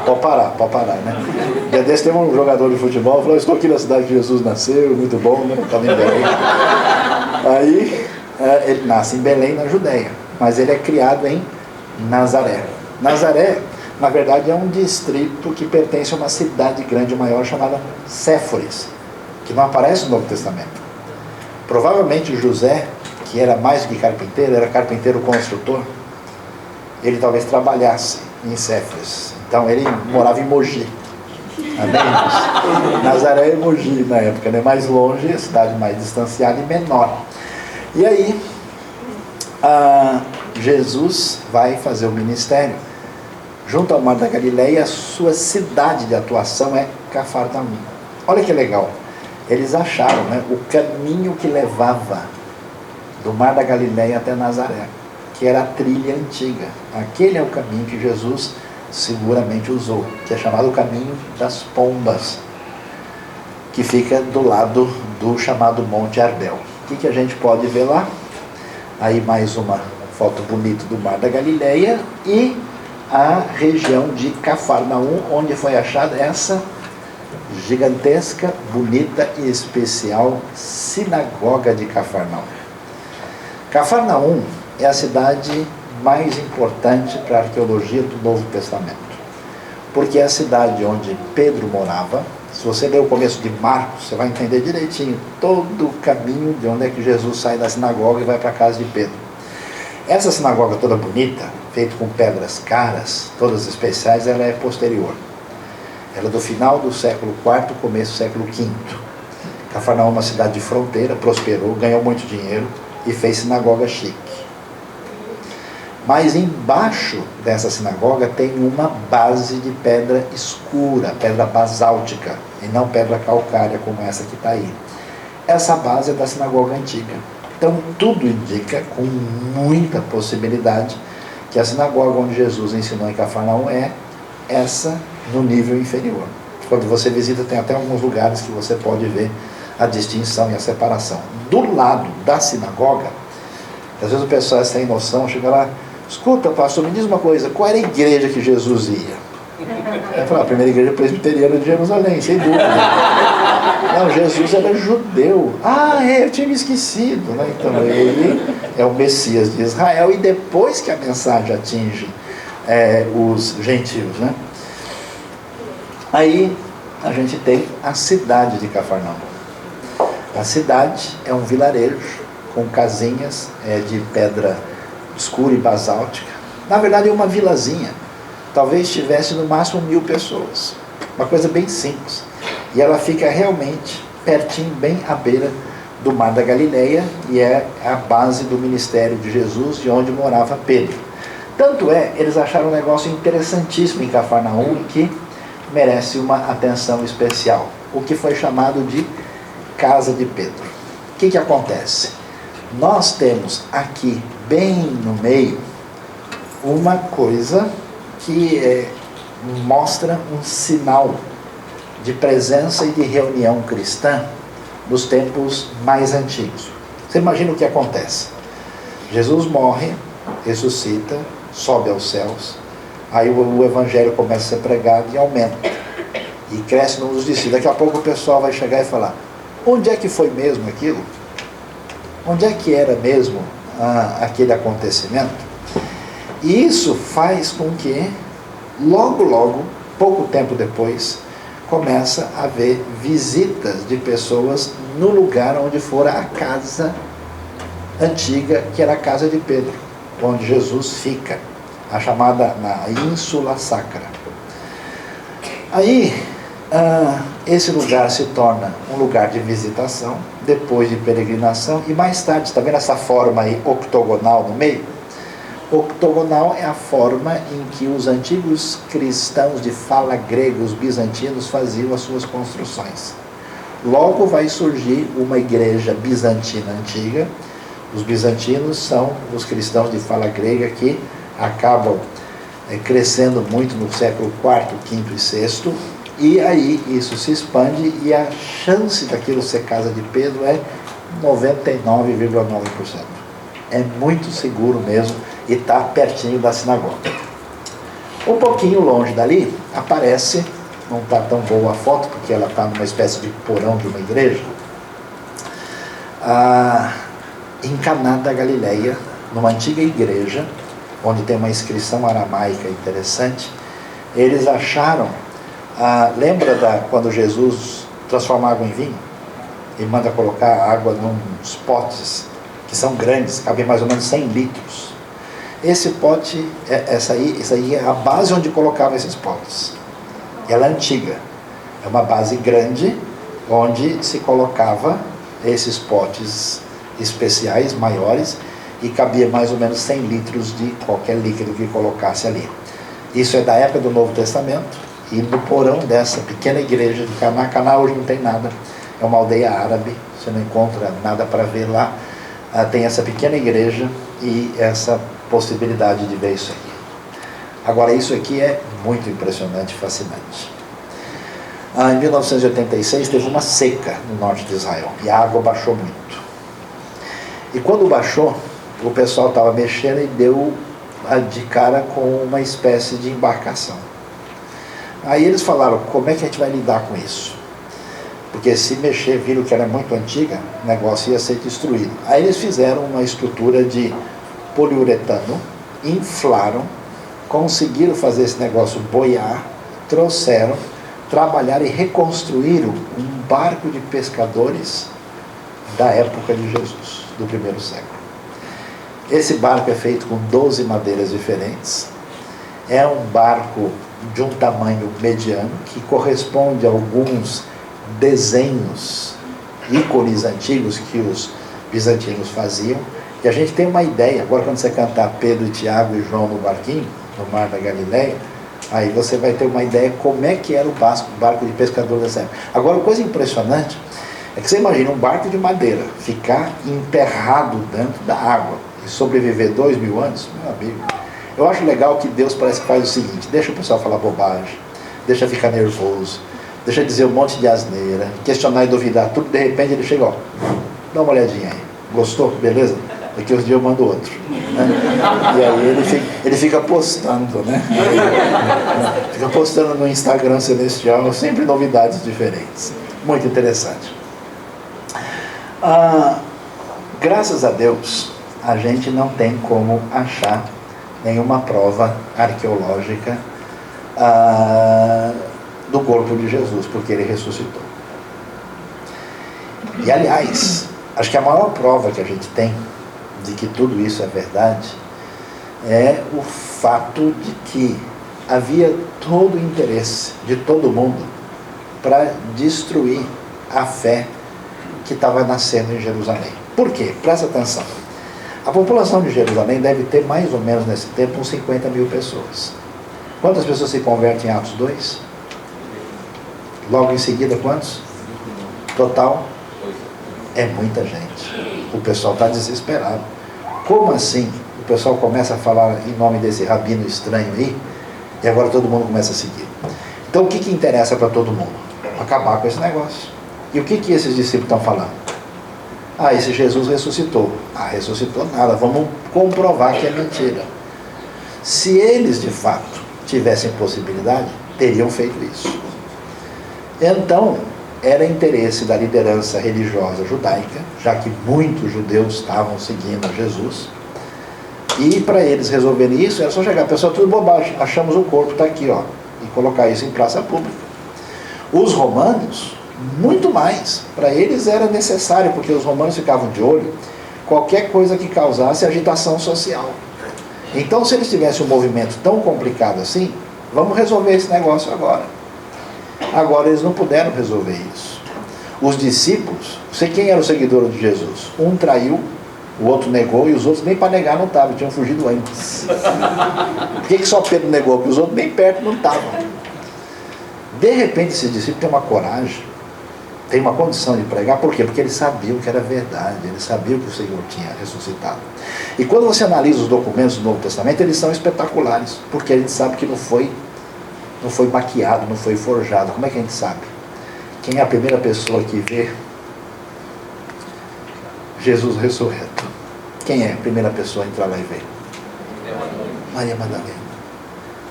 Speaker 1: Pode parar, né? E desse tem um jogador de futebol que falou, estou aqui na cidade que Jesus nasceu, muito bom, né? Estava em Belém. Aí, ele nasce em Belém, na Judéia, mas ele é criado em Nazaré. Nazaré, na verdade, é um distrito que pertence a uma cidade grande maior chamada Séforis, que não aparece no Novo Testamento. Provavelmente José, que era mais do que carpinteiro, era carpinteiro construtor, ele talvez trabalhasse em Séforis. Então ele morava em Mogi. Nazaré e Mogi na época, né? Mais longe, a cidade mais distanciada e menor. E aí, Jesus vai fazer o ministério junto ao Mar da Galileia. A sua cidade de atuação é Cafarnaum. Olha que legal, eles acharam, né, o caminho que levava do Mar da Galileia até Nazaré, que era a trilha antiga. Aquele é o caminho que Jesus seguramente usou, que é chamado o caminho das pombas, que fica do lado do chamado Monte Arbel. O que a gente pode ver lá? Aí mais uma foto bonita do Mar da Galileia e a região de Cafarnaum, onde foi achada essa gigantesca, bonita e especial sinagoga de Cafarnaum. Cafarnaum é a cidade mais importante para a arqueologia do Novo Testamento, porque é a cidade onde Pedro morava. Se você ler o começo de Marcos, você vai entender direitinho todo o caminho de onde é que Jesus sai da sinagoga e vai para a casa de Pedro. Essa sinagoga toda bonita, feita com pedras caras, todas especiais, ela é posterior. Ela é do final do século IV, começo do século V. Cafarnaum é uma cidade de fronteira, prosperou, ganhou muito dinheiro e fez sinagoga chique. Mas embaixo dessa sinagoga tem uma base de pedra escura, pedra basáltica, e não pedra calcária como essa que está aí. Essa base é da sinagoga antiga. Então tudo indica, com muita possibilidade, que a sinagoga onde Jesus ensinou em Cafarnaum é essa no nível inferior. Quando você visita, tem até alguns lugares que você pode ver a distinção e a separação. Do lado da sinagoga, às vezes o pessoal sem noção chega lá, escuta, pastor, me diz uma coisa, qual era a igreja que Jesus ia? Eu falo, a primeira igreja presbiteriana de Jerusalém, sem dúvida. Não, Jesus era judeu. Eu tinha me esquecido, né? Então ele é o Messias de Israel, e depois que a mensagem atinge os gentios, né? Aí a gente tem a cidade de Cafarnaum. A cidade é um vilarejo com casinhas de pedra escura e basáltica. Na verdade é uma vilazinha, talvez tivesse no máximo 1000 pessoas, uma coisa bem simples, e ela fica realmente pertinho, bem à beira do Mar da Galileia, e é a base do ministério de Jesus, de onde morava Pedro. Tanto eles acharam um negócio interessantíssimo em Cafarnaum, que merece uma atenção especial, o que foi chamado de Casa de Pedro. O que acontece? Nós temos aqui, bem no meio, uma coisa que mostra um sinal de presença e de reunião cristã nos tempos mais antigos. Você imagina o que acontece? Jesus morre, ressuscita, sobe aos céus, aí o evangelho começa a ser pregado e aumenta. e cresce nos discípulos. Daqui a pouco o pessoal vai chegar e falar: onde é que foi mesmo aquilo? Onde é que era mesmo aquele acontecimento? E isso faz com que, logo, pouco tempo depois, começa a haver visitas de pessoas no lugar onde fora a casa antiga, que era a casa de Pedro, onde Jesus fica, a chamada na Ínsula Sacra. Aí, esse lugar se torna um lugar de visitação, depois de peregrinação, e mais tarde, está vendo essa forma aí octogonal no meio? Octogonal é a forma em que os antigos cristãos de fala grega, os bizantinos, faziam as suas construções. Logo vai surgir uma igreja bizantina antiga. Os bizantinos são os cristãos de fala grega que acabam crescendo muito no século IV, V e VI, e aí isso se expande e a chance daquilo ser casa de Pedro é 99,9%. É muito seguro mesmo e está pertinho da sinagoga. Um pouquinho longe dali aparece, não está tão boa a foto porque ela está numa espécie de porão de uma igreja, em Caná da Galileia, numa antiga igreja, onde tem uma inscrição aramaica interessante. Eles acharam, lembra quando Jesus transforma água em vinho? Ele manda colocar água nos potes, que são grandes, cabem mais ou menos 100 litros. Esse pote, essa aí é a base onde colocavam esses potes. Ela é antiga, é uma base grande, onde se colocava esses potes especiais, maiores, e cabia mais ou menos 100 litros de qualquer líquido que colocasse ali. Isso é da época do Novo Testamento, e no porão dessa pequena igreja de Caná, Caná hoje não tem nada, é uma aldeia árabe, você não encontra nada para ver lá, tem essa pequena igreja e essa possibilidade de ver isso aqui. Agora, isso aqui é muito impressionante e fascinante. Em 1986 teve uma seca no norte de Israel, e a água baixou muito. E quando baixou, o pessoal estava mexendo e deu de cara com uma espécie de embarcação. Aí eles falaram: como é que a gente vai lidar com isso? Porque se mexer, viram que era muito antiga, o negócio ia ser destruído. Aí eles fizeram uma estrutura de poliuretano, inflaram, conseguiram fazer esse negócio boiar, trouxeram, trabalharam e reconstruíram um barco de pescadores da época de Jesus, do primeiro século. Esse barco é feito com 12 madeiras diferentes, é um barco de um tamanho mediano, que corresponde a alguns desenhos, ícones antigos que os bizantinos faziam, e a gente tem uma ideia. Agora, quando você cantar Pedro, Tiago e João no barquinho, no mar da Galileia, aí você vai ter uma ideia como é que era o barco de pescador dessa época. Agora, uma coisa impressionante é que você imagina um barco de madeira ficar enterrado dentro da água e sobreviver 2000 anos, meu amigo. Eu acho legal que Deus parece que faz o seguinte: deixa o pessoal falar bobagem, deixa ficar nervoso, deixa dizer um monte de asneira, questionar e duvidar tudo. De repente ele chega: ó, dá uma olhadinha aí, gostou? Beleza? Daqui uns dias eu mando outro, né? E aí ele fica postando, né? Fica postando no Instagram Celestial sempre novidades diferentes. Muito interessante. Graças a Deus, a gente não tem como achar nenhuma prova arqueológica do corpo de Jesus, porque ele ressuscitou. E aliás, acho que a maior prova que a gente tem de que tudo isso é verdade é o fato de que havia todo o interesse de todo mundo para destruir a fé que estava nascendo em Jerusalém. Por quê? Presta atenção. A população de Jerusalém deve ter mais ou menos nesse tempo uns 50 mil pessoas. Quantas pessoas se convertem em Atos 2? Logo em seguida, quantos? Total? É muita gente. O pessoal está desesperado. Como assim? O pessoal começa a falar em nome desse rabino estranho aí, e agora todo mundo começa a seguir. Então o que interessa para todo mundo? Acabar com esse negócio. E o que esses discípulos estão falando? Esse Jesus ressuscitou. Ressuscitou nada, vamos comprovar que é mentira. Se eles de fato tivessem possibilidade, teriam feito isso. Então, era interesse da liderança religiosa judaica, já que muitos judeus estavam seguindo a Jesus, e para eles resolverem isso, era só chegar, pessoal, tudo bobagem, achamos o corpo, está aqui, ó, e colocar isso em praça pública. Os romanos, muito mais, para eles era necessário, porque os romanos ficavam de olho, qualquer coisa que causasse agitação social. Então, se eles tivessem um movimento tão complicado assim, vamos resolver esse negócio agora. Agora eles não puderam resolver isso. Os discípulos, sei quem era o seguidor de Jesus? Um traiu, o outro negou, e os outros nem para negar não estavam, tinham fugido antes. Por que só Pedro negou? Porque os outros nem perto não estavam. De repente esses discípulos têm uma coragem, têm uma condição de pregar, por quê? Porque eles sabiam que era verdade, eles sabiam que o Senhor tinha ressuscitado. E quando você analisa os documentos do Novo Testamento, eles são espetaculares, porque a gente sabe que não foi maquiado, não foi forjado. Como é que a gente sabe? Quem é a primeira pessoa que vê Jesus ressurreto? Quem é a primeira pessoa a entrar lá e ver? Maria Madalena.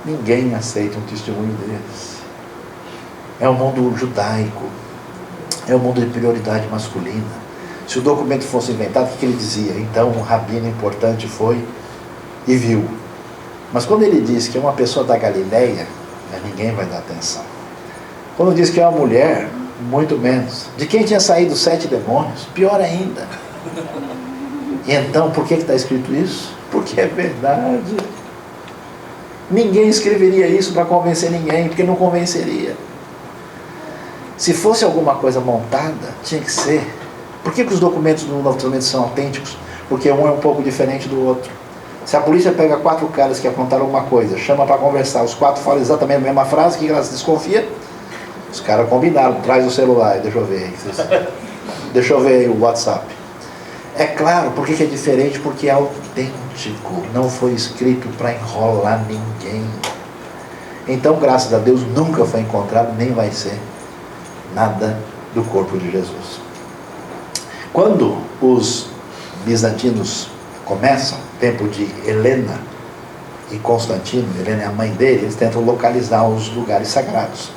Speaker 1: Ninguém aceita um testemunho desse. É um mundo judaico, é um mundo de prioridade masculina. Se o documento fosse inventado, o que ele dizia? Então um rabino importante foi e viu. Mas quando ele diz que é uma pessoa da Galileia, ninguém vai dar atenção. Quando diz que é uma mulher, muito menos. De quem tinha saído 7 demônios, pior ainda. E então, por que está escrito isso? Porque é verdade. Ninguém escreveria isso para convencer ninguém, porque não convenceria. Se fosse alguma coisa montada, tinha que ser. Por que os documentos do Novo Testamento são autênticos? Porque um é um pouco diferente do outro. Se a polícia pega 4 caras que aprontaram alguma coisa, chama para conversar, os 4 falam exatamente a mesma frase, que ela se desconfia, os caras combinaram, traz o celular, deixa eu ver aí, deixa eu ver aí o WhatsApp. É claro, por que é diferente? Porque é autêntico, não foi escrito para enrolar ninguém. Então, graças a Deus, nunca foi encontrado, nem vai ser nada do corpo de Jesus. Quando os bizantinos começam, tempo de Helena e Constantino, Helena é a mãe dele, eles tentam localizar os lugares sagrados.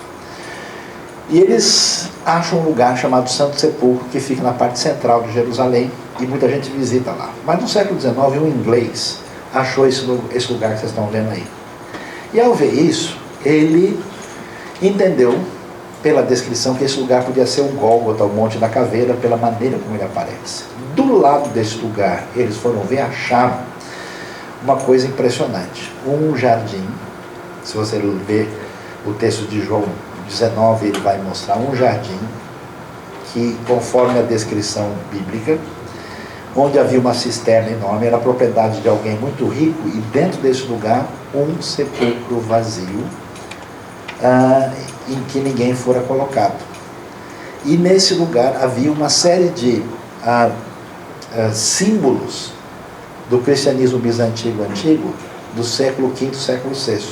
Speaker 1: E eles acham um lugar chamado Santo Sepulcro, que fica na parte central de Jerusalém, e muita gente visita lá. Mas no século XIX, um inglês achou esse lugar que vocês estão vendo aí. E ao ver isso, ele entendeu, pela descrição, que esse lugar podia ser o Gólgota, o Monte da Caveira, pela maneira como ele aparece. Do lado desse lugar, eles foram ver, acharam uma coisa impressionante. Um jardim, se você ver o texto de João 19, ele vai mostrar um jardim que, conforme a descrição bíblica, onde havia uma cisterna enorme, era propriedade de alguém muito rico, e dentro desse lugar, um sepulcro vazio, em que ninguém fora colocado. E nesse lugar havia uma série de símbolos do cristianismo bizantino antigo, do século V, século VI.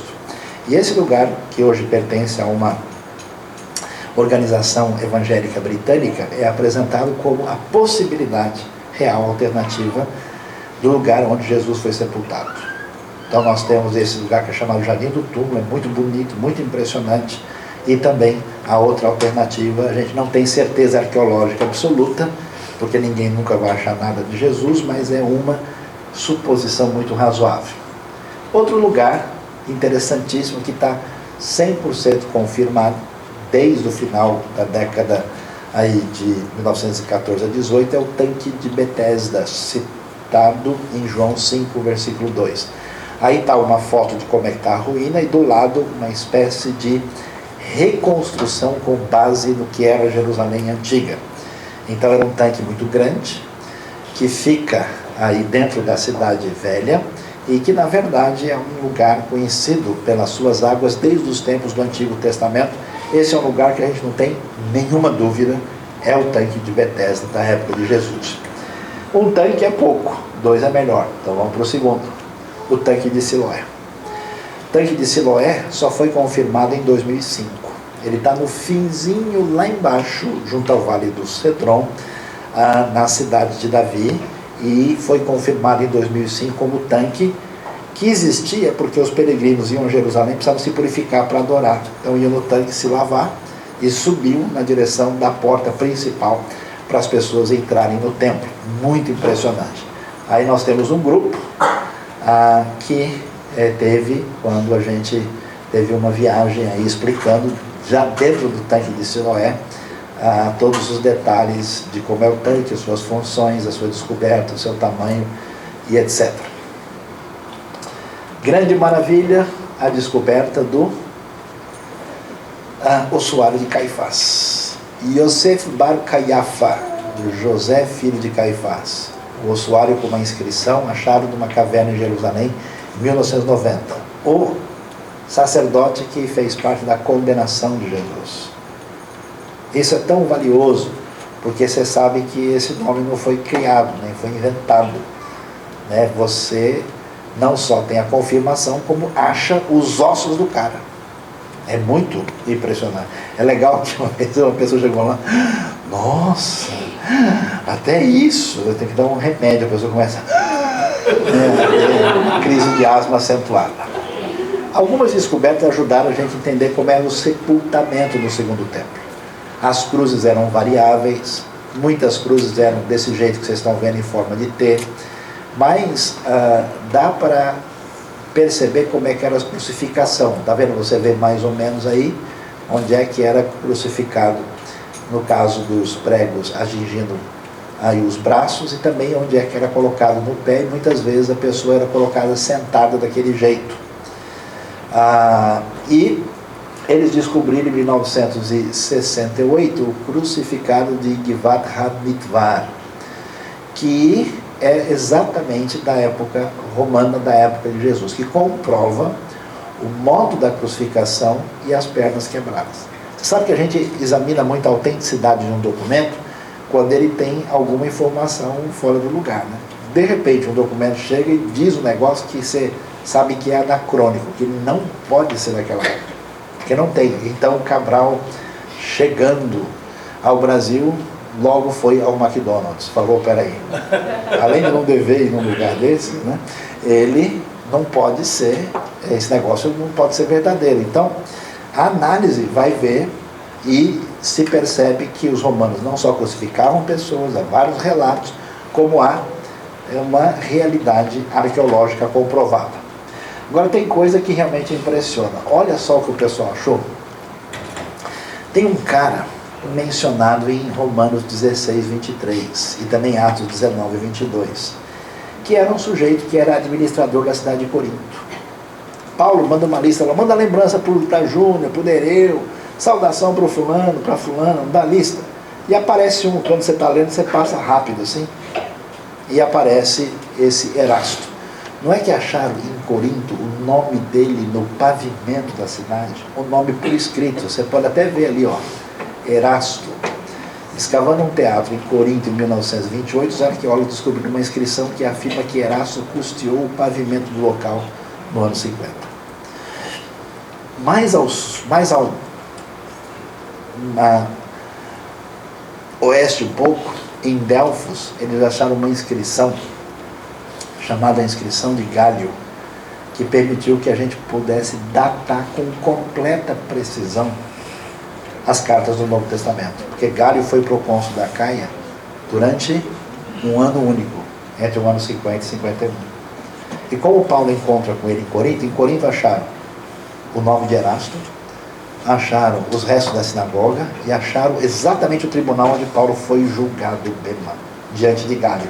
Speaker 1: E esse lugar, que hoje pertence a uma organização evangélica britânica, é apresentado como a possibilidade real, alternativa, do lugar onde Jesus foi sepultado. Então nós temos esse lugar que é chamado Jardim do Túmulo, é muito bonito, muito impressionante. E também a outra alternativa, a gente não tem certeza arqueológica absoluta, porque ninguém nunca vai achar nada de Jesus, mas é uma suposição muito razoável. Outro lugar interessantíssimo, que está 100% confirmado, desde o final da década aí de 1914 a 18, é o tanque de Betesda, citado em João 5, versículo 2. Aí está uma foto de como é que está a ruína, e do lado uma espécie de reconstrução com base no que era Jerusalém antiga. Então era um tanque muito grande, que fica aí dentro da cidade velha, e que na verdade é um lugar conhecido pelas suas águas desde os tempos do Antigo Testamento. Esse é um lugar que a gente não tem nenhuma dúvida, é o tanque de Betesda da época de Jesus. Um tanque é pouco, 2 é melhor, então vamos para o segundo, o tanque de Siloé. O tanque de Siloé só foi confirmado em 2005. Ele está no finzinho lá embaixo, junto ao Vale do Cedron, na cidade de Davi, e foi confirmado em 2005 como tanque que existia porque os peregrinos iam a Jerusalém, precisavam se purificar para adorar. Então iam no tanque se lavar, e subiu na direção da porta principal para as pessoas entrarem no templo. Muito impressionante. Aí nós temos um grupo que teve, quando a gente teve uma viagem aí explicando, já dentro do tanque de Siloé, todos os detalhes de como é o tanque, as suas funções, a sua descoberta, o seu tamanho e etc. Grande maravilha, a descoberta do ossuário de Caifás. Yosef Bar Caiafa, José, filho de Caifás. O ossuário com uma inscrição achado numa caverna em Jerusalém em 1990. O sacerdote que fez parte da condenação de Jesus. Isso é tão valioso, porque você sabe que esse nome não foi criado, nem foi inventado, né? Você não só tem a confirmação, como acha os ossos do cara. É muito impressionante. É legal que uma vez uma pessoa chegou lá, nossa, até isso, eu tenho que dar um remédio, a pessoa começa crise de asma acentuada. Algumas descobertas ajudaram a gente a entender como era o sepultamento do segundo templo. As cruzes eram variáveis, muitas cruzes eram desse jeito que vocês estão vendo em forma de T, mas dá para perceber como é que era a crucificação. Está vendo? Você vê mais ou menos aí onde é que era crucificado, no caso dos pregos atingindo aí os braços, e também onde é que era colocado no pé, e muitas vezes a pessoa era colocada sentada daquele jeito. E eles descobriram em 1968 o crucificado de Givat HaMikvar, que é exatamente da época romana, da época de Jesus, que comprova o modo da crucificação e as pernas quebradas. Você sabe que a gente examina muito a autenticidade de um documento quando ele tem alguma informação fora do lugar, né? De repente um documento chega e diz um negócio que você sabe que é anacrônico, que não pode ser daquela época, porque não tem. Então Cabral, chegando ao Brasil, logo foi ao McDonald's, falou, peraí, além de não dever ir num lugar desse, né, ele não pode ser, esse negócio não pode ser verdadeiro. Então, a análise vai ver e se percebe que os romanos não só crucificavam pessoas, há vários relatos, como há uma realidade arqueológica comprovada. Agora tem coisa que realmente impressiona. Olha só o que o pessoal achou. Tem um cara mencionado em Romanos 16, 23 e também Atos 19, 22, que era um sujeito que era administrador da cidade de Corinto. Paulo manda uma lista, ela manda lembrança para Júnior, para o Nereu, saudação para o fulano, para fulano, dá lista. E aparece um, quando você está lendo, você passa rápido assim, e aparece esse Erasto. Não é que acharam em Corinto o nome dele no pavimento da cidade? O nome por escrito, você pode até ver ali, ó, Erasto. Escavando um teatro em Corinto em 1928, os arqueólogos descobriram uma inscrição que afirma que Erasto custeou o pavimento do local no ano 50. Mais ao oeste um pouco, em Delfos, eles acharam uma inscrição chamada inscrição de Gálio, que permitiu que a gente pudesse datar com completa precisão as cartas do Novo Testamento, porque Gálio foi procônsul da Caia durante um ano único, entre o ano 50 e 51. E como Paulo encontra com ele em Corinto acharam o nome de Erasto, acharam os restos da sinagoga e acharam exatamente o tribunal onde Paulo foi julgado, diante de Gálio.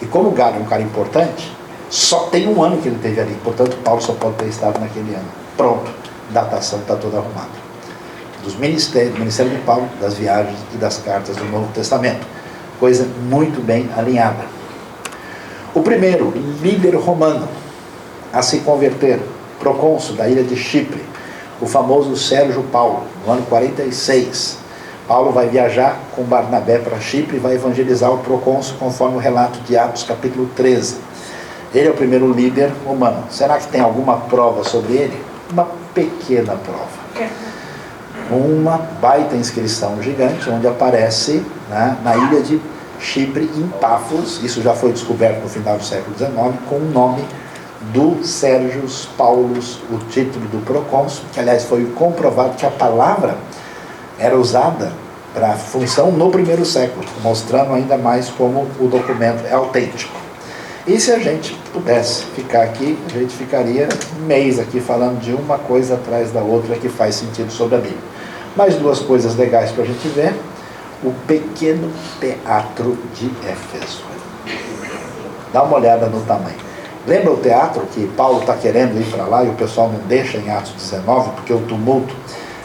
Speaker 1: E como Gálio é um cara importante, só tem um ano que ele teve ali, portanto Paulo só pode ter estado naquele ano. Pronto, datação está toda arrumada. Dos ministérios, do ministério de Paulo, das viagens e das cartas do Novo Testamento. Coisa muito bem alinhada. O primeiro líder romano a se converter, procônsul da ilha de Chipre, o famoso Sérgio Paulo, no ano 46. Paulo vai viajar com Barnabé para Chipre e vai evangelizar o procônsul, conforme o relato de Atos capítulo 13. Ele é o primeiro líder romano. Será que tem alguma prova sobre ele? Uma pequena prova. Uma baita inscrição gigante, onde aparece, né, na ilha de Chipre, em Páforos, isso já foi descoberto no final do século XIX, com o nome do Sérgius Paulus, o título do procônsul, que aliás foi comprovado que a palavra era usada para função no primeiro século, mostrando ainda mais como o documento é autêntico. E se a gente pudesse ficar aqui, a gente ficaria um mês aqui falando de uma coisa atrás da outra que faz sentido sobre a Bíblia. Mais duas coisas legais para a gente ver. O pequeno teatro de Éfeso. Dá uma olhada no tamanho. Lembra o teatro que Paulo está querendo ir para lá e o pessoal não deixa em Atos 19, porque o tumulto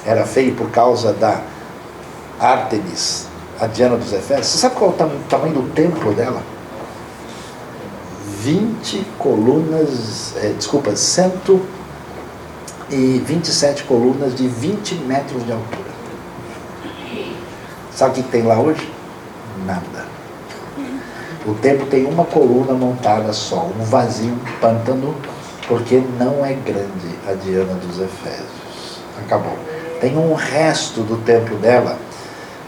Speaker 1: era feio por causa da Ártemis, a Diana dos Efésios? Você sabe qual é o tamanho do templo dela? 20 colunas, 127 colunas de 20 metros de altura. Sabe o que tem lá hoje? Nada. O templo tem uma coluna montada só, um vazio, um pântano, porque não é grande a Diana dos Efésios. Acabou. Tem um resto do templo dela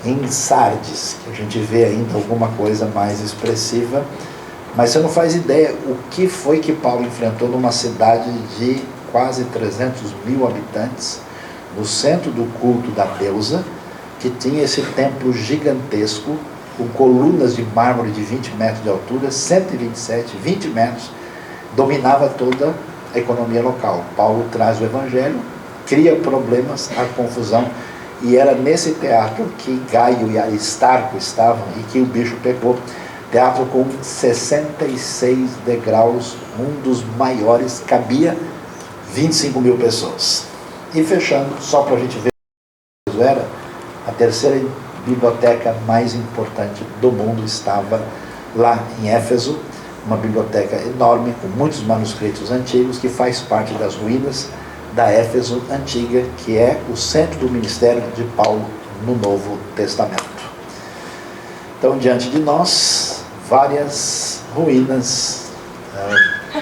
Speaker 1: em Sardes, que a gente vê ainda alguma coisa mais expressiva, mas você não faz ideia o que foi que Paulo enfrentou numa cidade de quase 300 mil habitantes, no centro do culto da deusa, que tinha esse templo gigantesco, com colunas de mármore de 20 metros de altura, 127, 20 metros, dominava toda a economia local. Paulo traz o evangelho, cria problemas, a confusão, e era nesse teatro que Gaio e Aristarco estavam e que o bicho pegou. Teatro com 66 degraus, um dos maiores, cabia 25 mil pessoas. E fechando, só para a gente ver, era a terceira biblioteca mais importante do mundo, estava lá em Éfeso, uma biblioteca enorme, com muitos manuscritos antigos, que faz parte das ruínas da Éfeso antiga, que é o centro do ministério de Paulo no Novo Testamento. Então, diante de nós, várias ruínas,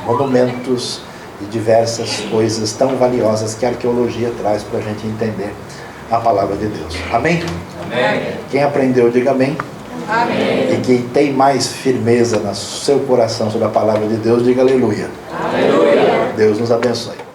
Speaker 1: monumentos e diversas coisas tão valiosas que a arqueologia traz para a gente entender a palavra de Deus. Amém?
Speaker 2: Amém.
Speaker 1: Quem aprendeu, diga amém.
Speaker 2: Amém.
Speaker 1: E quem tem mais firmeza no seu coração sobre a palavra de Deus, diga aleluia.
Speaker 2: Aleluia.
Speaker 1: Deus nos abençoe.